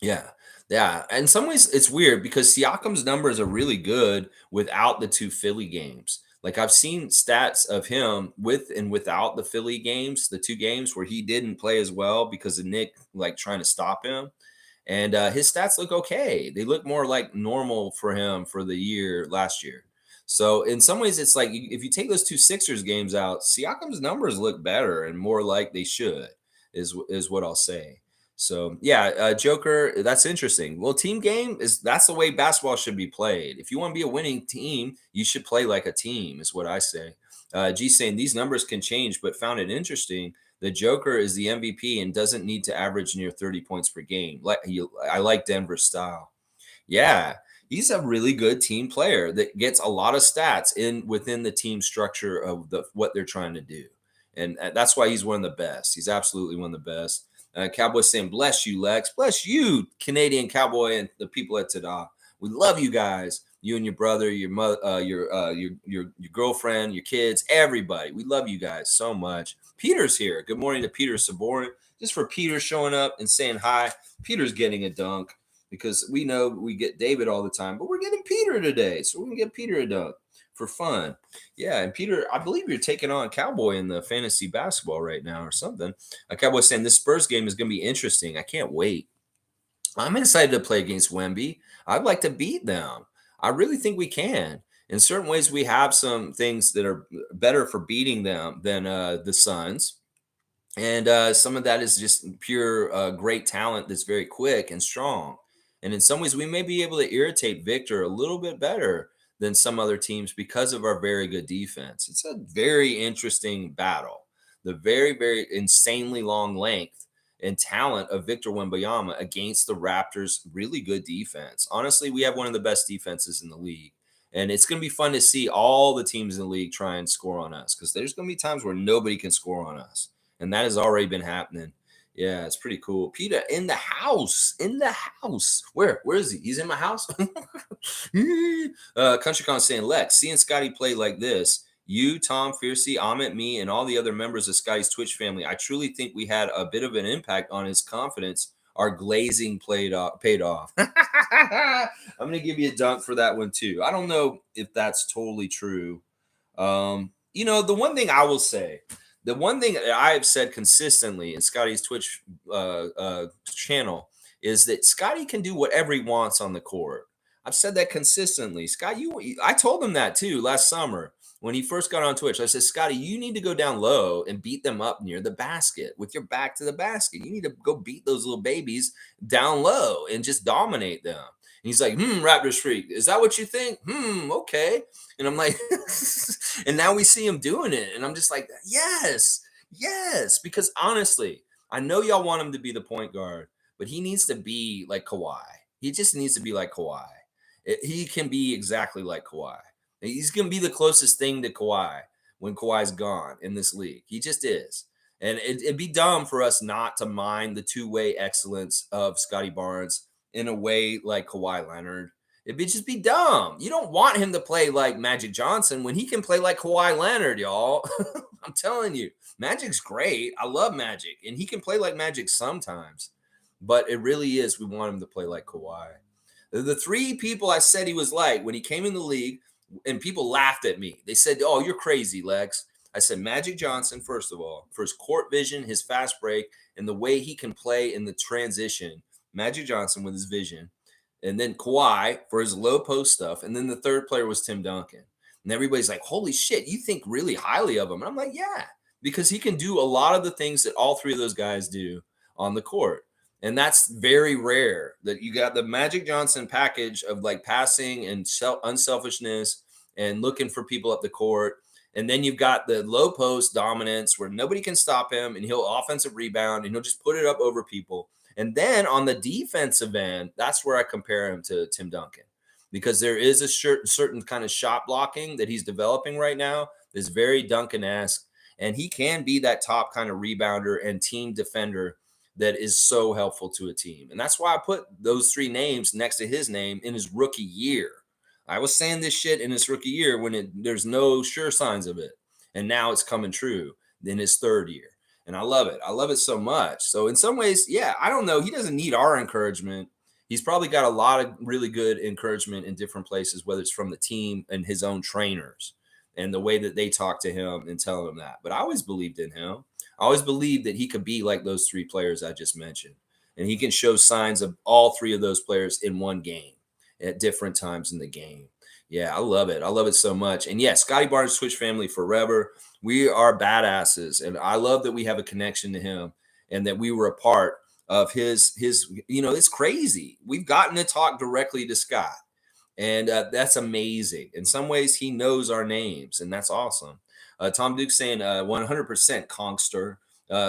In some ways, it's weird because Siakam's numbers are really good without the 2 Philly games. Like I've seen stats of him with and without the Philly games, the 2 games where he didn't play as well because of Nick trying to stop him. And his stats look okay. They look more like normal for him for the year last year. So in some ways, it's like if you take those 2 Sixers games out, Siakam's numbers look better and more like they should, is what I'll say. So yeah, Joker, that's interesting. Well, team game that's the way basketball should be played. If you want to be a winning team, you should play like a team, is what I say. G saying these numbers can change, but found it interesting. The Joker is the MVP and doesn't need to average near 30 points per game. I like Denver's style. Yeah, he's a really good team player that gets a lot of stats in within the team structure of what they're trying to do, and that's why he's one of the best. He's absolutely one of the best. Cowboy saying, "Bless you, Lex. Bless you, Canadian Cowboy, and the people at Tada. We love you guys. You and your brother, your mother, your girlfriend, your kids, everybody. We love you guys so much." Peter's here. Good morning to Peter Saborin. Just for Peter showing up and saying hi. Peter's getting a dunk because we know we get David all the time, but we're getting Peter today. So we're going to get Peter a dunk for fun. Yeah. And Peter, I believe you're taking on Cowboy in the fantasy basketball right now or something. A Cowboy saying this Spurs game is going to be interesting. I can't wait. I'm excited to play against Wemby. I'd like to beat them. I really think we can. In certain ways, we have some things that are better for beating them than the Suns. And some of that is just pure great talent that's very quick and strong. And in some ways, we may be able to irritate Victor a little bit better than some other teams because of our very good defense. It's a very interesting battle. The very, very insanely long length and talent of Victor Wembanyama against the Raptors' really good defense. Honestly, we have one of the best defenses in the league. And it's going to be fun to see all the teams in the league try and score on us because there's going to be times where nobody can score on us, and that has already been happening. Yeah, it's pretty cool. Peter in the house. In the house. Where is he? He's in my house. Country Con saying, Lex, seeing Scotty play like this, you, Tom, Fiercey, Amit, me, and all the other members of Scotty's Twitch family, I truly think we had a bit of an impact on his confidence. Our glazing paid off. I'm gonna give you a dunk for that one too. I don't know if that's totally true. The one thing I will say, the one thing that I have said consistently in Scotty's Twitch channel is that Scotty can do whatever he wants on the court. I've said that consistently. Scott, I told him that too last summer when he first got on Twitch. I said, Scotty, you need to go down low and beat them up near the basket with your back to the basket. You need to go beat those little babies down low and just dominate them. And he's like, Raptors freak. Is that what you think? Okay. And I'm like, and now we see him doing it. And I'm just like, yes. Because honestly, I know y'all want him to be the point guard, but he needs to be like Kawhi. He just needs to be like Kawhi. He can be exactly like Kawhi. He's going to be the closest thing to Kawhi when Kawhi's gone in this league. He just is. And it'd be dumb for us not to mine the two-way excellence of Scotty Barnes in a way like Kawhi Leonard. It'd just be dumb. You don't want him to play like Magic Johnson when he can play like Kawhi Leonard, y'all. I'm telling you, Magic's great. I love Magic, and he can play like Magic sometimes. But it really is, we want him to play like Kawhi. The three people I said he was like when he came in the league, and people laughed at me. They said, oh, you're crazy, Lex. I said Magic Johnson, first of all, for his court vision, his fast break, and the way he can play in the transition. Magic Johnson with his vision. And then Kawhi for his low post stuff. And then the third player was Tim Duncan. And everybody's like, holy shit, you think really highly of him. And I'm like, yeah, because he can do a lot of the things that all three of those guys do on the court. And that's very rare that you got the Magic Johnson package of like passing and unselfishness and looking for people up the court. And then you've got the low post dominance where nobody can stop him and he'll offensive rebound and he'll just put it up over people. And then on the defensive end, that's where I compare him to Tim Duncan because there is a certain kind of shot blocking that he's developing right now that's very Duncan-esque. And he can be that top kind of rebounder and team defender that is so helpful to a team. And that's why I put those three names next to his name in his rookie year. I was saying this shit in his rookie year when there's no sure signs of it. And now it's coming true in his third year. And I love it. I love it so much. So in some ways, yeah, I don't know. He doesn't need our encouragement. He's probably got a lot of really good encouragement in different places, whether it's from the team and his own trainers and the way that they talk to him and tell him that. But I always believed in him. I always believed that he could be like those three players I just mentioned. And he can show signs of all three of those players in one game at different times in the game. Yeah, I love it. I love it so much. And yeah, Scotty Barnes Twitch family forever. We are badasses. And I love that we have a connection to him and that we were a part of his, it's crazy. We've gotten to talk directly to Scott. And that's amazing. In some ways, he knows our names, and that's awesome. Tom Duke saying 100% Kongster.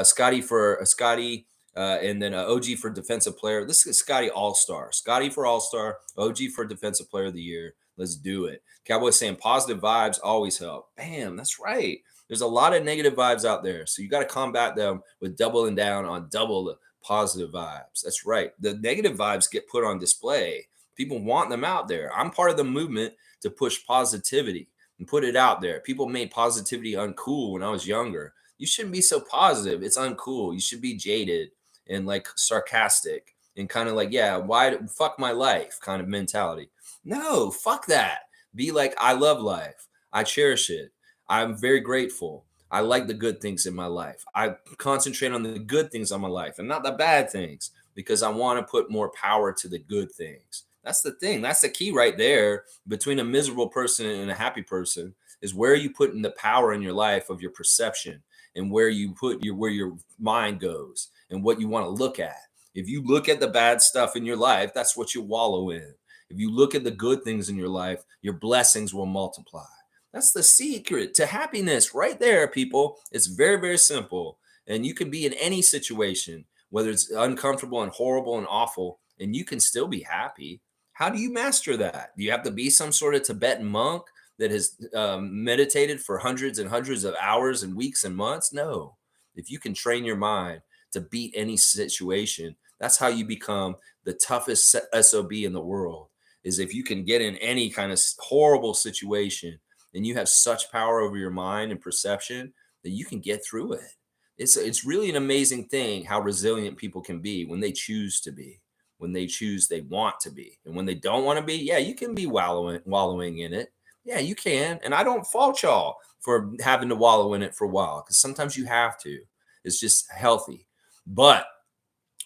Scotty for Scotty. And then OG for defensive player. This is Scotty All Star. Scotty for All Star. OG for defensive player of the year. Let's do it. Cowboys saying positive vibes always help. Bam, that's right. There's a lot of negative vibes out there. So you got to combat them with doubling down on double the positive vibes. That's right. The negative vibes get put on display. People want them out there. I'm part of the movement to push positivity and put it out there. People made positivity uncool when I was younger. You shouldn't be so positive. It's uncool. You should be jaded and like sarcastic and kind of like, yeah, why fuck my life kind of mentality. No, fuck that. Be like, I love life. I cherish it. I'm very grateful. I like the good things in my life. I concentrate on the good things in my life and not the bad things because I want to put more power to the good things. That's the thing. That's the key right there between a miserable person and a happy person is where you put in the power in your life of your perception and where you put where your mind goes and what you want to look at. If you look at the bad stuff in your life, that's what you wallow in. If you look at the good things in your life, your blessings will multiply. That's the secret to happiness right there, people. It's very, very simple. And you can be in any situation, whether it's uncomfortable and horrible and awful, and you can still be happy. How do you master that? Do you have to be some sort of Tibetan monk that has meditated for hundreds and hundreds of hours and weeks and months? No. If you can train your mind to beat any situation, that's how you become the toughest SOB in the world. Is if you can get in any kind of horrible situation and you have such power over your mind and perception that you can get through it. It's really an amazing thing how resilient people can be when they choose to be, when they choose they want to be, and when they don't want to be. Yeah, you can be wallowing in it. Yeah, you can, and I don't fault y'all for having to wallow in it for a while because sometimes you have to. It's just healthy, but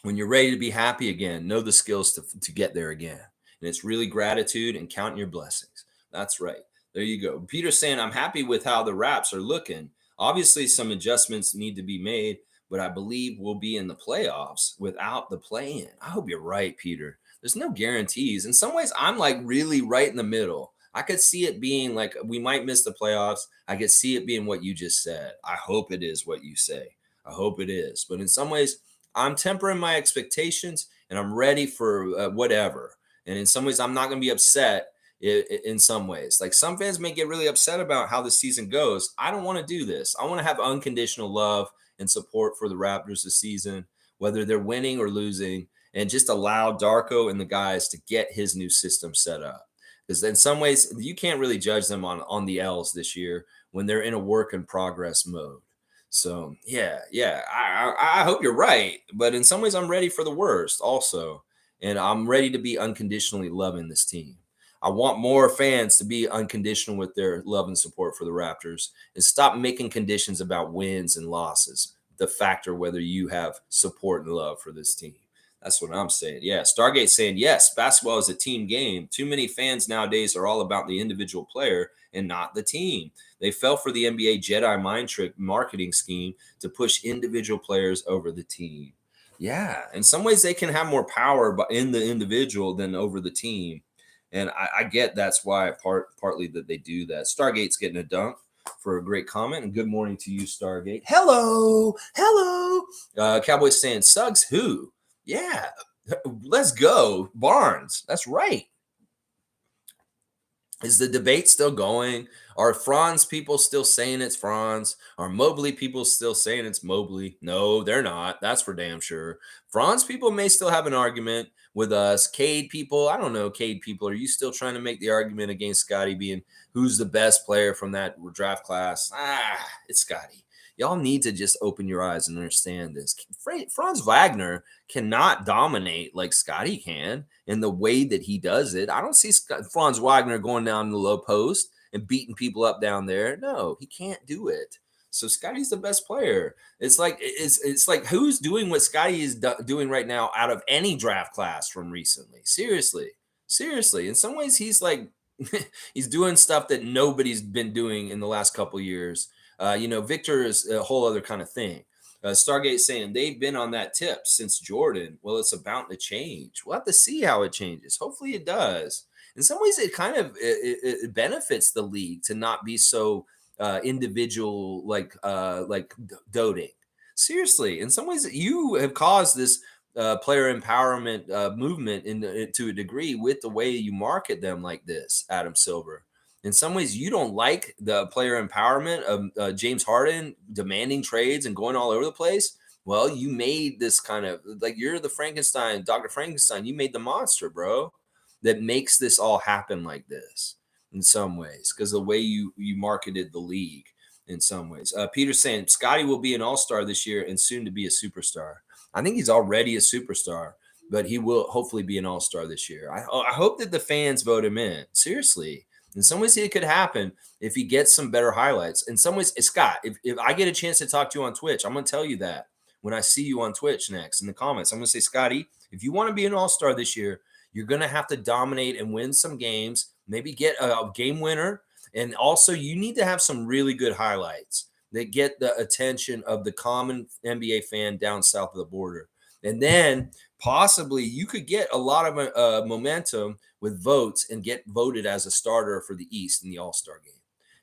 when you're ready to be happy again, know the skills to get there again. And it's really gratitude and counting your blessings. That's right. There you go. Peter's saying, I'm happy with how the Raps are looking. Obviously, some adjustments need to be made, but I believe we'll be in the playoffs without the play-in. I hope you're right, Peter. There's no guarantees. In some ways, I'm like really right in the middle. I could see it being like we might miss the playoffs. I could see it being what you just said. I hope it is what you say. I hope it is. But in some ways, I'm tempering my expectations and I'm ready for whatever. And in some ways, I'm not going to be upset in some ways. Like some fans may get really upset about how the season goes. I don't want to do this. I want to have unconditional love and support for the Raptors this season, whether they're winning or losing, and just allow Darko and the guys to get his new system set up. Because in some ways, you can't really judge them on the L's this year when they're in a work in progress mode. So yeah. I hope you're right, but in some ways, I'm ready for the worst also, and I'm ready to be unconditionally loving this team. I want more fans to be unconditional with their love and support for the Raptors and stop making conditions about wins and losses the factor whether you have support and love for this team. That's what I'm saying. Yeah, Stargate saying yes, basketball is a team game. Too many fans nowadays are all about the individual player and not the team. They fell for the NBA Jedi mind trick marketing scheme to push individual players over the team. Yeah, in some ways they can have more power in the individual than over the team. And I get that's why partly that they do that. Stargate's getting a dunk for a great comment. And good morning to you, Stargate. Hello. Cowboys saying, Suggs who? Yeah, let's go. Barnes. That's right. Is the debate still going? Are Franz people still saying it's Franz? Are Mobley people still saying it's Mobley? No, they're not. That's for damn sure. Franz people may still have an argument with us. Cade people, I don't know. Cade people, are you still trying to make the argument against Scotty being who's the best player from that draft class? It's Scotty. Y'all need to just open your eyes and understand this. Franz Wagner cannot dominate like Scotty can in the way that he does it. I don't see Franz Wagner going down the low post and beating people up down there. No, he can't do it. So Scotty's the best player. It's like who's doing what Scotty is doing right now out of any draft class from recently? Seriously. In some ways, he's like he's doing stuff that nobody's been doing in the last couple years. Victor is a whole other kind of thing. Stargate saying they've been on that tip since Jordan. Well, it's about to change. We'll have to see how it changes. Hopefully it does. In some ways, it kind of it benefits the league to not be so individual doting. Seriously, in some ways, you have caused this player empowerment movement to a degree with the way you market them like this, Adam Silver. In some ways, you don't like the player empowerment of James Harden demanding trades and going all over the place. Well, you made this kind of like you're the Frankenstein, Dr. Frankenstein. You made the monster, bro, that makes this all happen like this in some ways because the way you marketed the league in some ways. Peter's saying Scotty will be an all-star this year and soon to be a superstar. I think he's already a superstar, but he will hopefully be an all-star this year. I hope that the fans vote him in. Seriously. In some ways, it could happen if he gets some better highlights. In some ways, Scott, if I get a chance to talk to you on Twitch, I'm going to tell you that when I see you on Twitch next in the comments. I'm going to say, Scotty, if you want to be an all-star this year, you're going to have to dominate and win some games, maybe get a game winner. And also, you need to have some really good highlights that get the attention of the common NBA fan down south of the border. And then possibly you could get a lot of momentum with votes and get voted as a starter for the East in the All-Star game.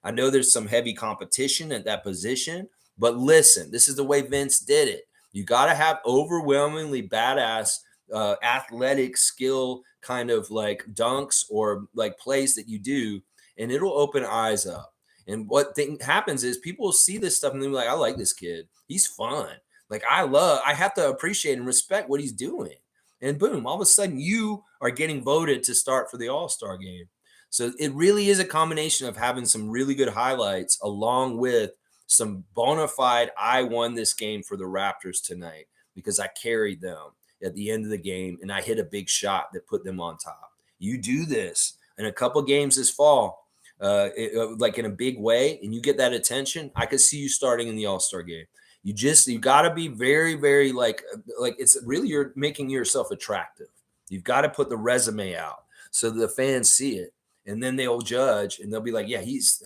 I know there's some heavy competition at that position, but listen, this is the way Vince did it. You got to have overwhelmingly badass athletic skill kind of like dunks or like plays that you do, and it'll open eyes up. And what thing happens is people see this stuff and they're like, I like this kid. He's fun. Like I have to appreciate and respect what he's doing. And boom, all of a sudden you are getting voted to start for the All-Star game. So it really is a combination of having some really good highlights along with some bona fide, I won this game for the Raptors tonight because I carried them at the end of the game and I hit a big shot that put them on top. You do this in a couple games this fall, like in a big way, and you get that attention, I could see you starting in the All-Star game. You got to be very, very like it's really you're making yourself attractive. You've got to put the resume out so the fans see it, and then they'll judge and they'll be like, yeah, he's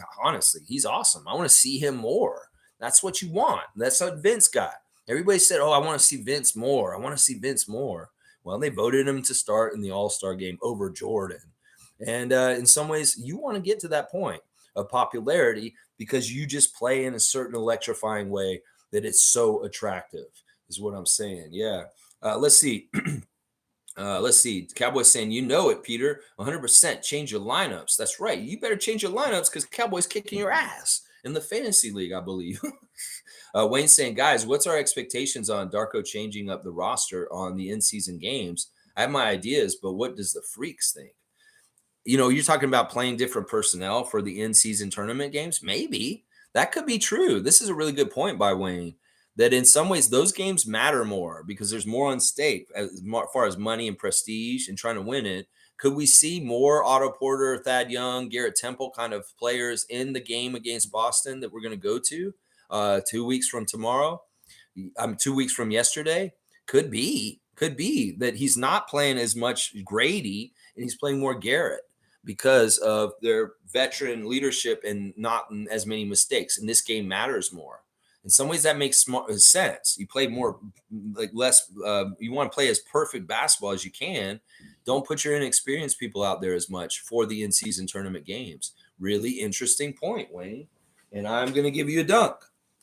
awesome. I want to see him more. That's what you want. That's what Vince got. Everybody said, oh, I want to see Vince more. I want to see Vince more. Well, they voted him to start in the All-Star game over Jordan. And in some ways, you want to get to that point of popularity because you just play in a certain electrifying way that it's so attractive, is what I'm saying. Yeah. Let's see. Let's see. Cowboys saying, you know it, Peter. 100% change your lineups. That's right. You better change your lineups because Cowboys kicking your ass in the fantasy league, I believe. Wayne saying, guys, what's our expectations on Darko changing up the roster on the in-season games? I have my ideas, but what does the freaks think? You know, you're talking about playing different personnel for the in-season tournament games. Maybe that could be true. This is a really good point by Wayne, that in some ways those games matter more because there's more on stake as far as money and prestige and trying to win it. Could we see more Otto Porter, Thad Young, Garrett Temple kind of players in the game against Boston that we're going to go to 2 weeks from tomorrow? 2 weeks from yesterday? Could be that he's not playing as much Grady and he's playing more Garrett because of their veteran leadership and not as many mistakes. And this game matters more. In some ways, that makes sense. You play more, like less. You want to play as perfect basketball as you can. Don't put your inexperienced people out there as much for the in-season tournament games. Really interesting point, Wayne. And I'm going to give you a dunk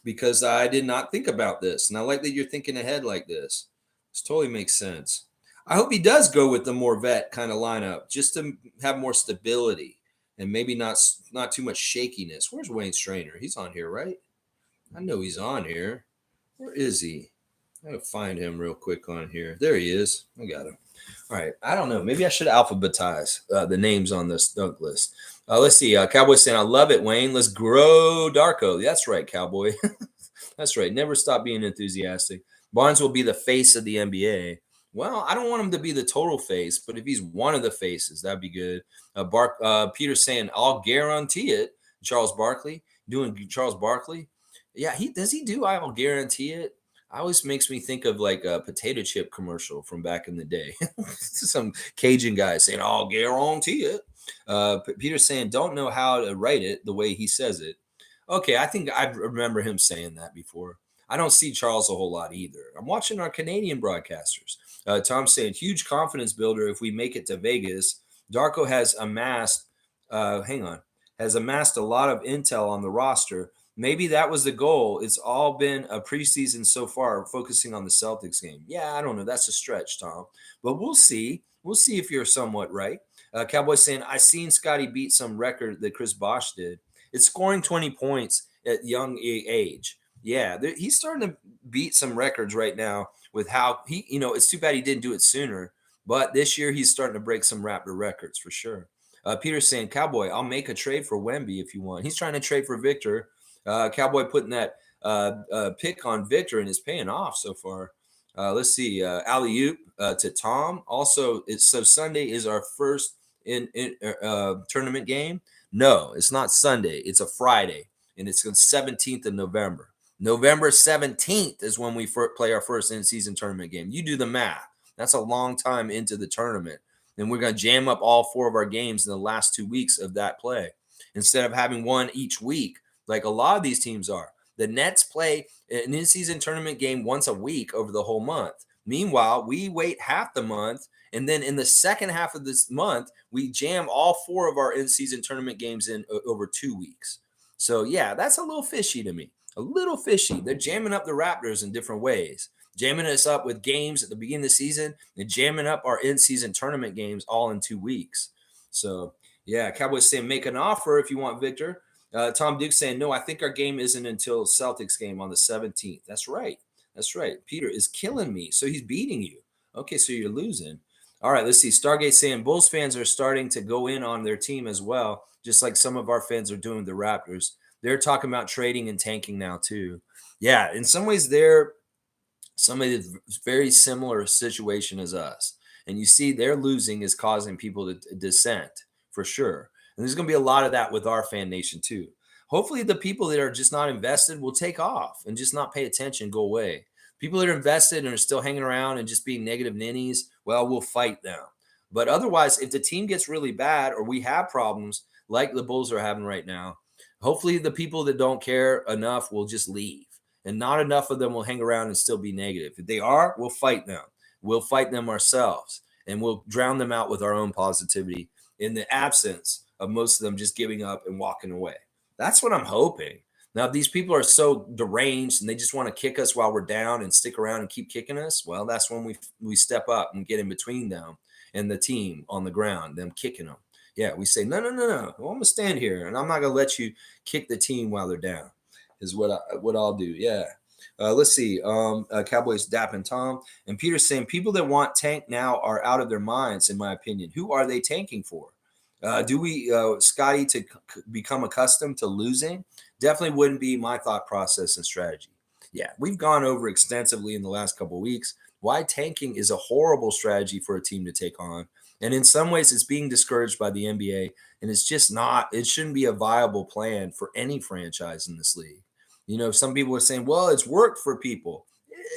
because I did not think about this. And I like that you're thinking ahead like this. This totally makes sense. I hope he does go with the more vet kind of lineup just to have more stability and maybe not too much shakiness. Where's Wayne Strainer? He's on here, right? I know he's on here. Where is he? I gotta find him real quick on here. There he is. I got him. All right. I don't know. Maybe I should alphabetize the names on this dunk list. Let's see. Cowboy saying, I love it, Wayne. Let's grow Darko. That's right, Cowboy. That's right. Never stop being enthusiastic. Barnes will be the face of the NBA. Well, I don't want him to be the total face, but if he's one of the faces, that'd be good. Peter saying, I'll guarantee it. Charles Barkley doing Charles Barkley. Yeah, does he do I'll guarantee it? Always makes me think of like a potato chip commercial from back in the day. Some Cajun guy saying, I'll guarantee it. Peter's saying, don't know how to write it the way he says it. Okay, I think I remember him saying that before. I don't see Charles a whole lot either. I'm watching our Canadian broadcasters. Tom's saying, huge confidence builder if we make it to Vegas. Darko has amassed, has amassed a lot of intel on the roster. Maybe that was the goal. It's all been a preseason so far, focusing on the Celtics game. Yeah, I don't know. That's a stretch, Tom. But we'll see. We'll see if you're somewhat right. Cowboys saying, I seen Scotty beat some record that Chris Bosh did. It's scoring 20 points at young age. Yeah, he's starting to beat some records right now with how he, it's too bad he didn't do it sooner. But this year he's starting to break some Raptor records for sure. Peter's saying, Cowboy, I'll make a trade for Wemby if you want. He's trying to trade for Victor. Cowboy putting that pick on Victor and is paying off so far. Let's see. Alley-oop to Tom. Also, so Sunday is our first tournament game. No, it's not Sunday. It's a Friday, and it's the 17th of November. November 17th is when we play our first in-season tournament game. You do the math. That's a long time into the tournament. And we're going to jam up all 4 of our games in the last 2 weeks of that play. Instead of having one each week, like a lot of these teams are. The Nets play an in-season tournament game once a week over the whole month. Meanwhile, we wait half the month, and then in the second half of this month, we jam all 4 of our in-season tournament games in over 2 weeks. So, yeah, that's a little fishy to me. A little fishy. They're jamming up the Raptors in different ways. Jamming us up with games at the beginning of the season and jamming up our in-season tournament games all in 2 weeks. So, yeah, Cowboys saying make an offer if you want Victor. Tom Duke saying, no, I think our game isn't until Celtics game on the 17th. That's right. That's right. Peter is killing me. So he's beating you. Okay, so you're losing. All right, let's see. Stargate saying Bulls fans are starting to go in on their team as well, just like some of our fans are doing the Raptors. They're talking about trading and tanking now too. Yeah, in some ways they're somebody that's very similar situation as us. And you see their losing is causing people to dissent for sure. And there's going to be a lot of that with our fan nation too. Hopefully the people that are just not invested will take off and just not pay attention, go away. People that are invested and are still hanging around and just being negative ninnies, well, we'll fight them. But otherwise, if the team gets really bad or we have problems like the Bulls are having right now, hopefully the people that don't care enough will just leave. And not enough of them will hang around and still be negative. If they are, we'll fight them. We'll fight them ourselves. And we'll drown them out with our own positivity in the absence of most of them just giving up and walking away. That's what I'm hoping. Now, if these people are so deranged and they just want to kick us while we're down and stick around and keep kicking us, well, that's when we step up and get in between them and the team on the ground, them kicking them. Yeah, we say, no. I'm going to stand here, and I'm not going to let you kick the team while they're down. Is what I'll do. Yeah. Let's see. Cowboys dapping Tom and Peter saying people that want tank now are out of their minds, in my opinion. Who are they tanking for? Do we, Scotty, to become accustomed to losing? Definitely wouldn't be my thought process and strategy. Yeah, we've gone over extensively in the last couple of weeks why tanking is a horrible strategy for a team to take on. And in some ways, it's being discouraged by the NBA. And it's just not, it shouldn't be a viable plan for any franchise in this league. Some people are saying, well, it's worked for people.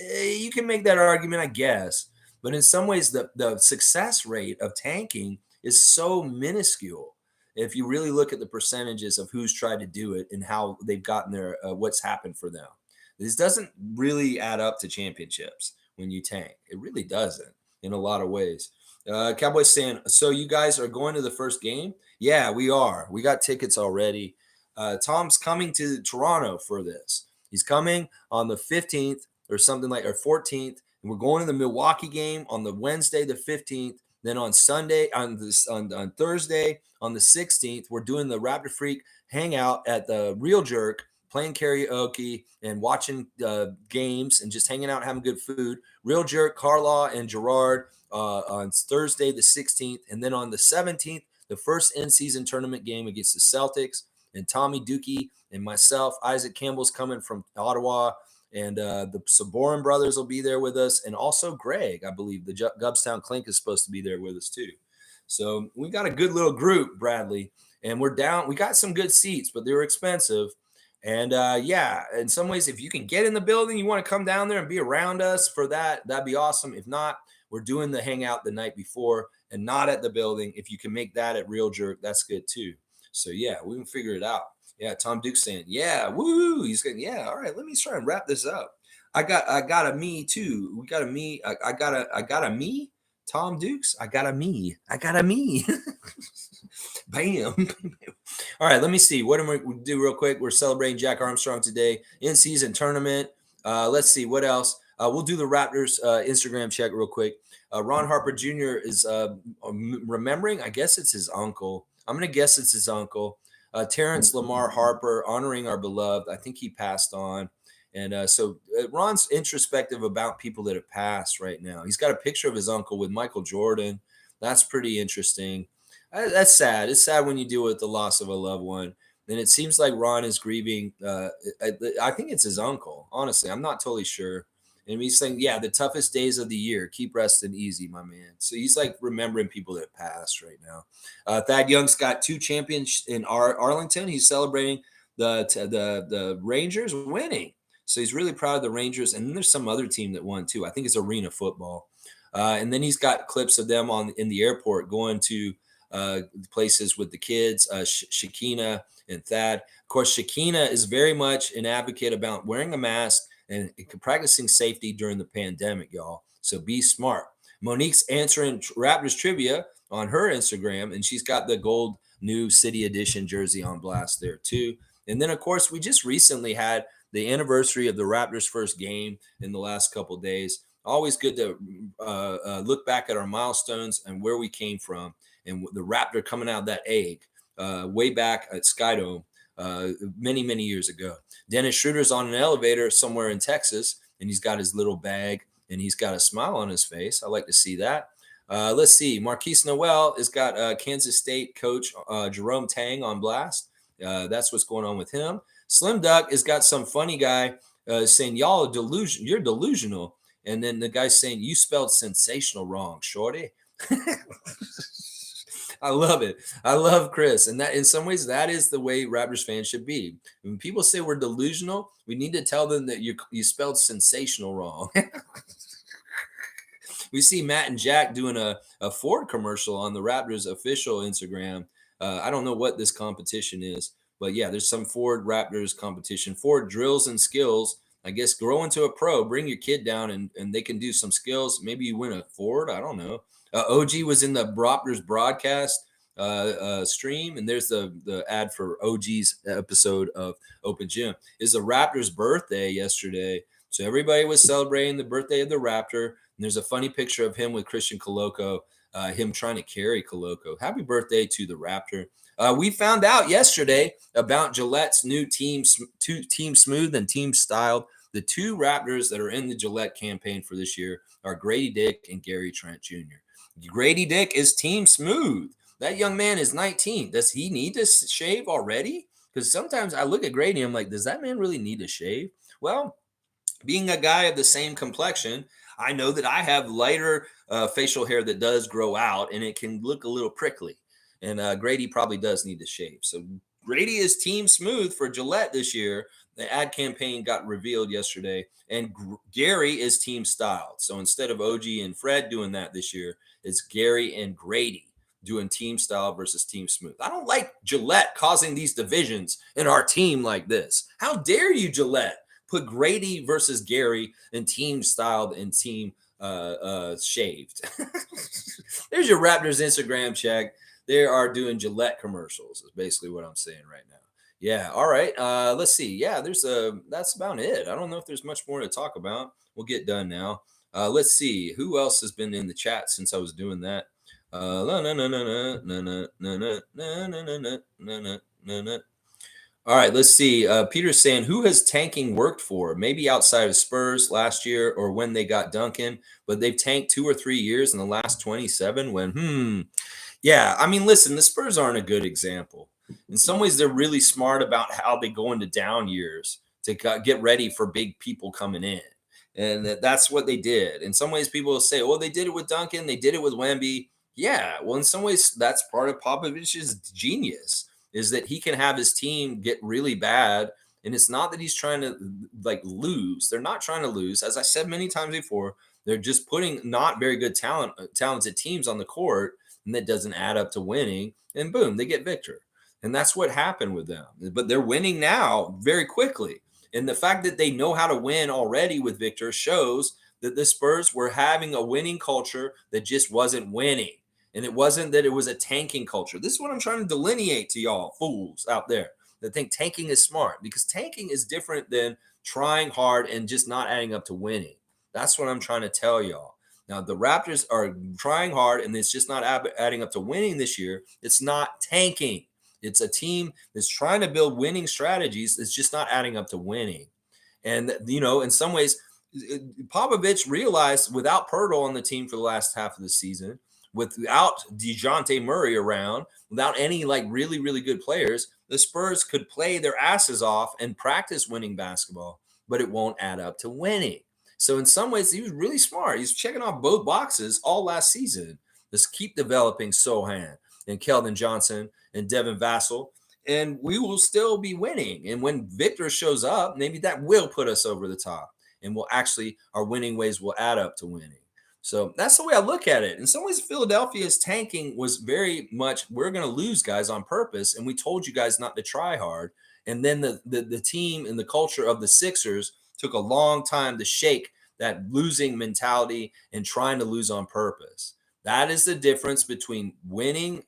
You can make that argument, I guess. But in some ways, the success rate of tanking is so minuscule. If you really look at the percentages of who's tried to do it and how they've gotten there, what's happened for them. This doesn't really add up to championships when you tank. It really doesn't in a lot of ways. Cowboys saying, so you guys are going to the first game? Yeah, we are. We got tickets already. Tom's coming to Toronto for this. He's coming on the 15th or something like, or 14th. And we're going to the Milwaukee game on the Wednesday, the 15th. Then on Sunday, on Thursday, on the 16th, we're doing the Raptorsfreak hangout at the Real Jerk, playing karaoke and watching games and just hanging out, having good food. Real Jerk, Carlaw, and Gerard on Thursday, the 16th. And then on the 17th, the first in-season tournament game against the Celtics. And Tommy Dookie and myself, Isaac Campbell's coming from Ottawa. And the Saborin brothers will be there with us. And also Greg, I believe. The Gubstown Clink is supposed to be there with us too. So we got a good little group, Bradley. And we're down. We got some good seats, but they were expensive. And yeah, in some ways, if you can get in the building, you want to come down there and be around us for that, that'd be awesome. If not, we're doing the hangout the night before and not at the building. If you can make that at Real Jerk, that's good too. So yeah, we can figure it out. Yeah, Tom Duke's saying, yeah, woo. He's going, yeah, all right, let me try and wrap this up. I got a me too. We got a me. I got a me. Tom Dukes, I got a me. Bam. All right, let me see. What am we do real quick? We're celebrating Jack Armstrong today, in season tournament. Let's see what else. We'll do the Raptors Instagram check real quick. Ron Harper Jr. is remembering. I guess it's his uncle. I'm gonna guess it's his uncle. Terrence Lamar Harper, honoring our beloved. I think he passed on. And Ron's introspective about people that have passed right now. He's got a picture of his uncle with Michael Jordan. That's pretty interesting. That's sad. It's sad when you deal with the loss of a loved one. And it seems like Ron is grieving. I think it's his uncle. Honestly, I'm not totally sure. And he's saying, yeah, the toughest days of the year. Keep resting easy, my man. So he's like remembering people that passed right now. Thad Young's got 2 champions in Arlington. He's celebrating the Rangers winning. So he's really proud of the Rangers. And then there's some other team that won too. I think it's Arena Football. And then he's got clips of them in the airport going to places with the kids, Shakina and Thad. Of course, Shakina is very much an advocate about wearing a mask and practicing safety during the pandemic, y'all. So be smart. Monique's answering Raptors trivia on her Instagram, and she's got the gold new City Edition jersey on blast there too. And then, of course, we just recently had the anniversary of the Raptors' first game in the last couple of days. Always good to look back at our milestones and where we came from. And the Raptor coming out of that egg way back at Skydome many, many years ago. Dennis Schroeder's on an elevator somewhere in Texas, and he's got his little bag, and he's got a smile on his face. I like to see that. Let's see. Marquise Noel has got Kansas State coach Jerome Tang on blast. That's what's going on with him. Slim Duck has got some funny guy saying, y'all are delusional. You're delusional. And then the guy's saying, you spelled sensational wrong, shorty. I love it. I love Chris. And that in some ways, that is the way Raptors fans should be. When people say we're delusional, we need to tell them that you spelled sensational wrong. We see Matt and Jack doing a Ford commercial on the Raptors official Instagram. I don't know what this competition is, but yeah, there's some Ford Raptors competition. Ford drills and skills. I guess grow into a pro, bring your kid down and they can do some skills. Maybe you win a Ford. I don't know. OG was in the Raptors broadcast stream, and there's the ad for OG's episode of Open Gym. It's the Raptors' birthday yesterday, so everybody was celebrating the birthday of the Raptor. And there's a funny picture of him with Christian Coloco, him trying to carry Coloco. Happy birthday to the Raptor. We found out yesterday about Gillette's new Team Smooth and Team Styled. The 2 Raptors that are in the Gillette campaign for this year are Grady Dick and Gary Trent Jr. Grady Dick is Team Smooth. That young man is 19. Does he need to shave already? Because sometimes I look at Grady and I'm like, does that man really need to shave? Well, being a guy of the same complexion, I know that I have lighter facial hair that does grow out and it can look a little prickly. And Grady probably does need to shave. So Grady is Team Smooth for Gillette this year. The ad campaign got revealed yesterday. And Gary is Team Styled. So instead of OG and Fred doing that this year, it's Gary and Grady doing Team Style versus Team Smooth. I don't like Gillette causing these divisions in our team like this. How dare you, Gillette, put Grady versus Gary and Team Styled and Team Shaved. There's your Raptors Instagram check. They are doing Gillette commercials is basically what I'm saying right now. Yeah. All right. Let's see. Yeah, that's about it. I don't know if there's much more to talk about. We'll get done now. Let's see who else has been in the chat since I was doing that. All right, let's see. Peter's saying, who has tanking worked for? Maybe outside of Spurs last year or when they got Duncan, but they've tanked 2 or 3 years in the last 27 when, yeah, I mean, listen, the Spurs aren't a good example. In some ways, they're really smart about how they go into down years to get ready for big people coming in. And that's what they did. In some ways, people will say, oh, they did it with Duncan. They did it with Wemby. Yeah, well, in some ways, that's part of Popovich's genius is that he can have his team get really bad. And it's not that he's trying to lose. They're not trying to lose. As I said many times before, they're just putting not very good talented teams on the court, and that doesn't add up to winning. And boom, they get victor. And that's what happened with them. But they're winning now very quickly. And the fact that they know how to win already with Victor shows that the Spurs were having a winning culture that just wasn't winning. And it wasn't that it was a tanking culture. This is what I'm trying to delineate to y'all fools out there that think tanking is smart, because tanking is different than trying hard and just not adding up to winning. That's what I'm trying to tell y'all. Now, the Raptors are trying hard and it's just not adding up to winning this year. It's not tanking. It's a team that's trying to build winning strategies. It's just not adding up to winning. And, in some ways, Popovich realized without Pirtle on the team for the last half of the season, without DeJounte Murray around, without any like really, really good players, the Spurs could play their asses off and practice winning basketball, but it won't add up to winning. So in some ways, he was really smart. He's checking off both boxes all last season. Let's keep developing Sohan and Keldon Johnson and Devin Vassell, and we will still be winning. And when Victor shows up, maybe that will put us over the top, and our winning ways will add up to winning. So that's the way I look at it. In some ways, Philadelphia's tanking was very much, we're going to lose guys on purpose, and we told you guys not to try hard. And then the team and the culture of the Sixers took a long time to shake that losing mentality and trying to lose on purpose. That is the difference between winning,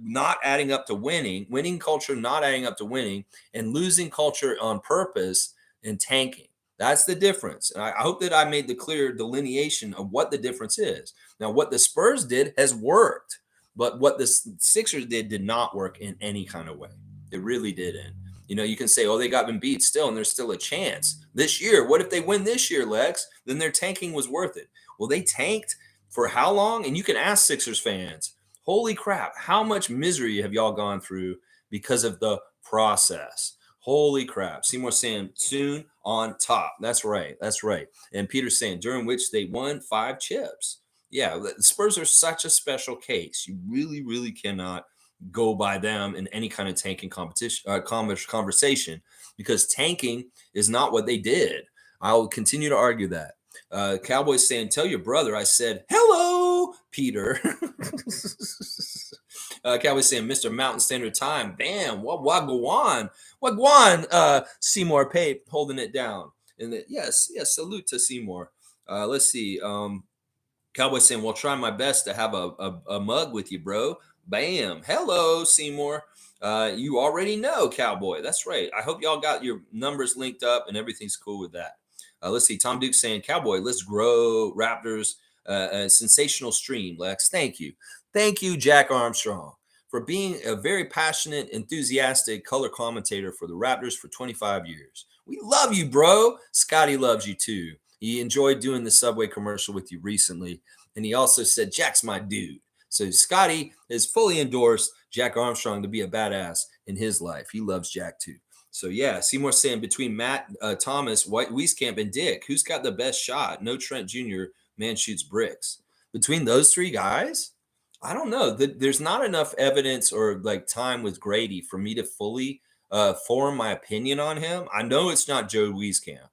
not adding up to winning culture not adding up to winning, and losing culture on purpose and tanking. That's the difference. And I hope that I made the clear delineation of what the difference is. Now, what the Spurs did has worked, but what the Sixers did not work in any kind of way. It really didn't. You can say, oh, they got been beat still, and there's still a chance. This year, what if they win this year, Lex? Then their tanking was worth it. Well, they tanked for how long? And you can ask Sixers fans, holy crap, how much misery have y'all gone through because of the process? Holy crap. Seymour saying soon on top. That's right. That's right. And Peter saying during which they won 5 chips. Yeah, the Spurs are such a special case. You really, really cannot go by them in any kind of tanking competition, conversation, because tanking is not what they did. I'll continue to argue that. Cowboys saying, tell your brother I said, hello, Peter. Cowboys saying, Mr. Mountain Standard Time. Bam. Wagwan. Seymour Pape holding it down. And yes, salute to Seymour. Let's see. Cowboys saying, well, try my best to have a mug with you, bro. Bam. Hello, Seymour. You already know, Cowboy. That's right. I hope y'all got your numbers linked up and everything's cool with that. Let's see. Tom Duke saying, Cowboy, let's grow Raptors. A sensational stream, Lex. Thank you. Thank you, Jack Armstrong, for being a very passionate, enthusiastic color commentator for the Raptors for 25 years. We love you, bro. Scotty loves you too. He enjoyed doing the Subway commercial with you recently. And he also said, Jack's my dude. So Scotty has fully endorsed Jack Armstrong to be a badass in his life. He loves Jack too. So yeah, Seymour saying between Matt Thomas, White Wieskamp, and Dick, who's got the best shot? No Trent Jr. Man shoots bricks. Between those 3 guys, I don't know. There's not enough evidence or like time with Grady for me to fully form my opinion on him. I know it's not Joe Wieskamp.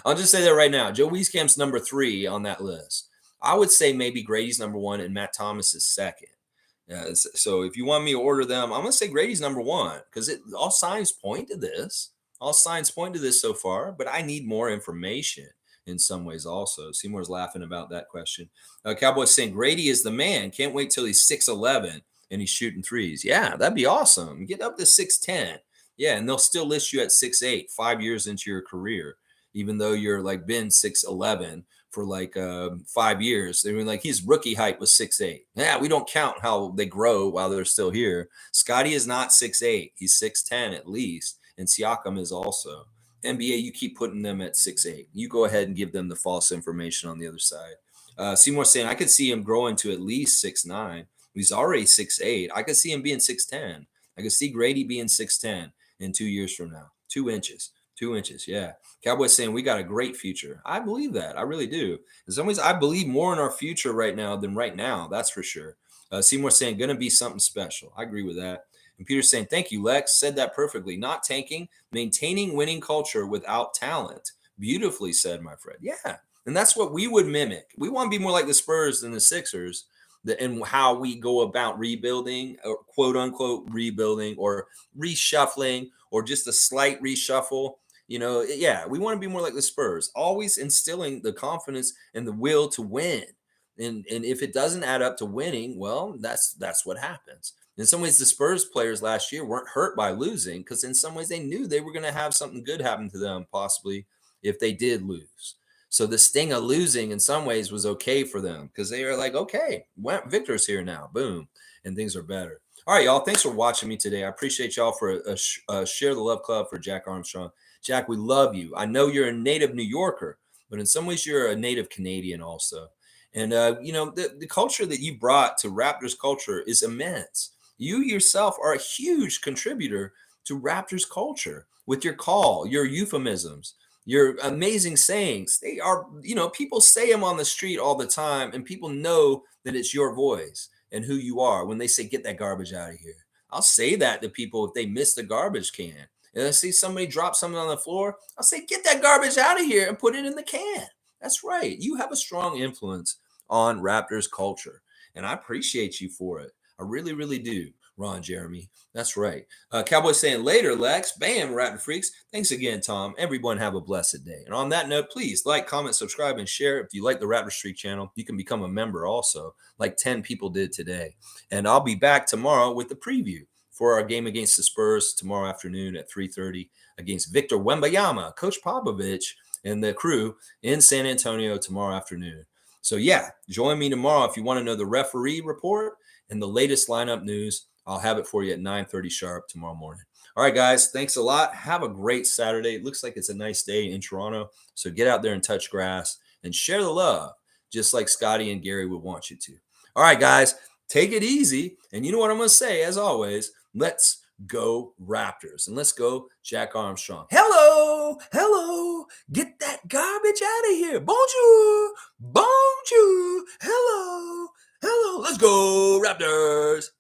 I'll just say that right now. Joe Wieskamp's number 3 on that list. I would say maybe Grady's number 1 and Matt Thomas is second. So if you want me to order them, I'm going to say Grady's number 1 because all signs point to this. All signs point to this so far, but I need more information in some ways also. Seymour's laughing about that question. Cowboys saying Grady is the man. Can't wait till he's 6'11" and he's shooting threes. Yeah, that'd be awesome. Get up to 6'10". Yeah, and they'll still list you at 6'8", 5 years into your career, even though you're like been 6'11" for like 5 years. They were like, his rookie height was 6'8". Yeah, we don't count how they grow while they're still here. Scotty is not 6'8". He's 6'10" at least. And Siakam is also. NBA, you keep putting them at 6'8". You go ahead and give them the false information on the other side. Seymour saying, I could see him growing to at least 6'9". He's already 6'8". I could see him being 6'10". I could see Grady being 6'10" in 2 years from now. 2 inches. 2 inches, yeah. Cowboys saying we got a great future. I believe that. I really do. In some ways, I believe more in our future right now than right now. That's for sure. Seymour saying, going to be something special. I agree with that. And Peter saying, thank you, Lex. Said that perfectly. Not tanking, maintaining winning culture without talent. Beautifully said, my friend. Yeah. And that's what we would mimic. We want to be more like the Spurs than the Sixers and how we go about rebuilding, or quote unquote rebuilding, or reshuffling, or just a slight reshuffle. Yeah, we want to be more like the Spurs, always instilling the confidence and the will to win. And if it doesn't add up to winning, well, that's what happens. In some ways, the Spurs players last year weren't hurt by losing because in some ways they knew they were going to have something good happen to them possibly if they did lose. So the sting of losing in some ways was okay for them because they were like, okay, Victor's here now, boom, and things are better. All right, y'all. Thanks for watching me today. I appreciate y'all for share the love club for Jack Armstrong. Jack, we love you. I know you're a native New Yorker, but in some ways you're a native Canadian also. And the culture that you brought to Raptors culture is immense. You yourself are a huge contributor to Raptors culture with your call, your euphemisms, your amazing sayings. They are, people say them on the street all the time, and people know that it's your voice and who you are when they say, get that garbage out of here. I'll say that to people if they miss the garbage can. And I see somebody drop something on the floor, I'll say, get that garbage out of here and put it in the can. That's right. You have a strong influence on Raptors culture. And I appreciate you for it. I really, really do, Ron Jeremy. That's right. Cowboy saying later, Lex. Bam, Raptor Freaks. Thanks again, Tom. Everyone have a blessed day. And on that note, please like, comment, subscribe, and share. If you like the Raptor Streak channel, you can become a member also, like 10 people did today. And I'll be back tomorrow with the preview for our game against the Spurs tomorrow afternoon at 3:30 against Victor Wembayama, Coach Popovich, and the crew in San Antonio tomorrow afternoon. So yeah, join me tomorrow if you want to know the referee report and the latest lineup news. I'll have it for you at 9:30 sharp tomorrow morning. All right, guys, thanks a lot. Have a great Saturday. It looks like it's a nice day in Toronto. So get out there and touch grass and share the love, just like Scotty and Gary would want you to. All right, guys, take it easy. And you know what I'm going to say, as always, let's go Raptors and let's go Jack Armstrong. Hello, hello, get that garbage out of here. Bonjour, bonjour, hello, hello, let's go Raptors.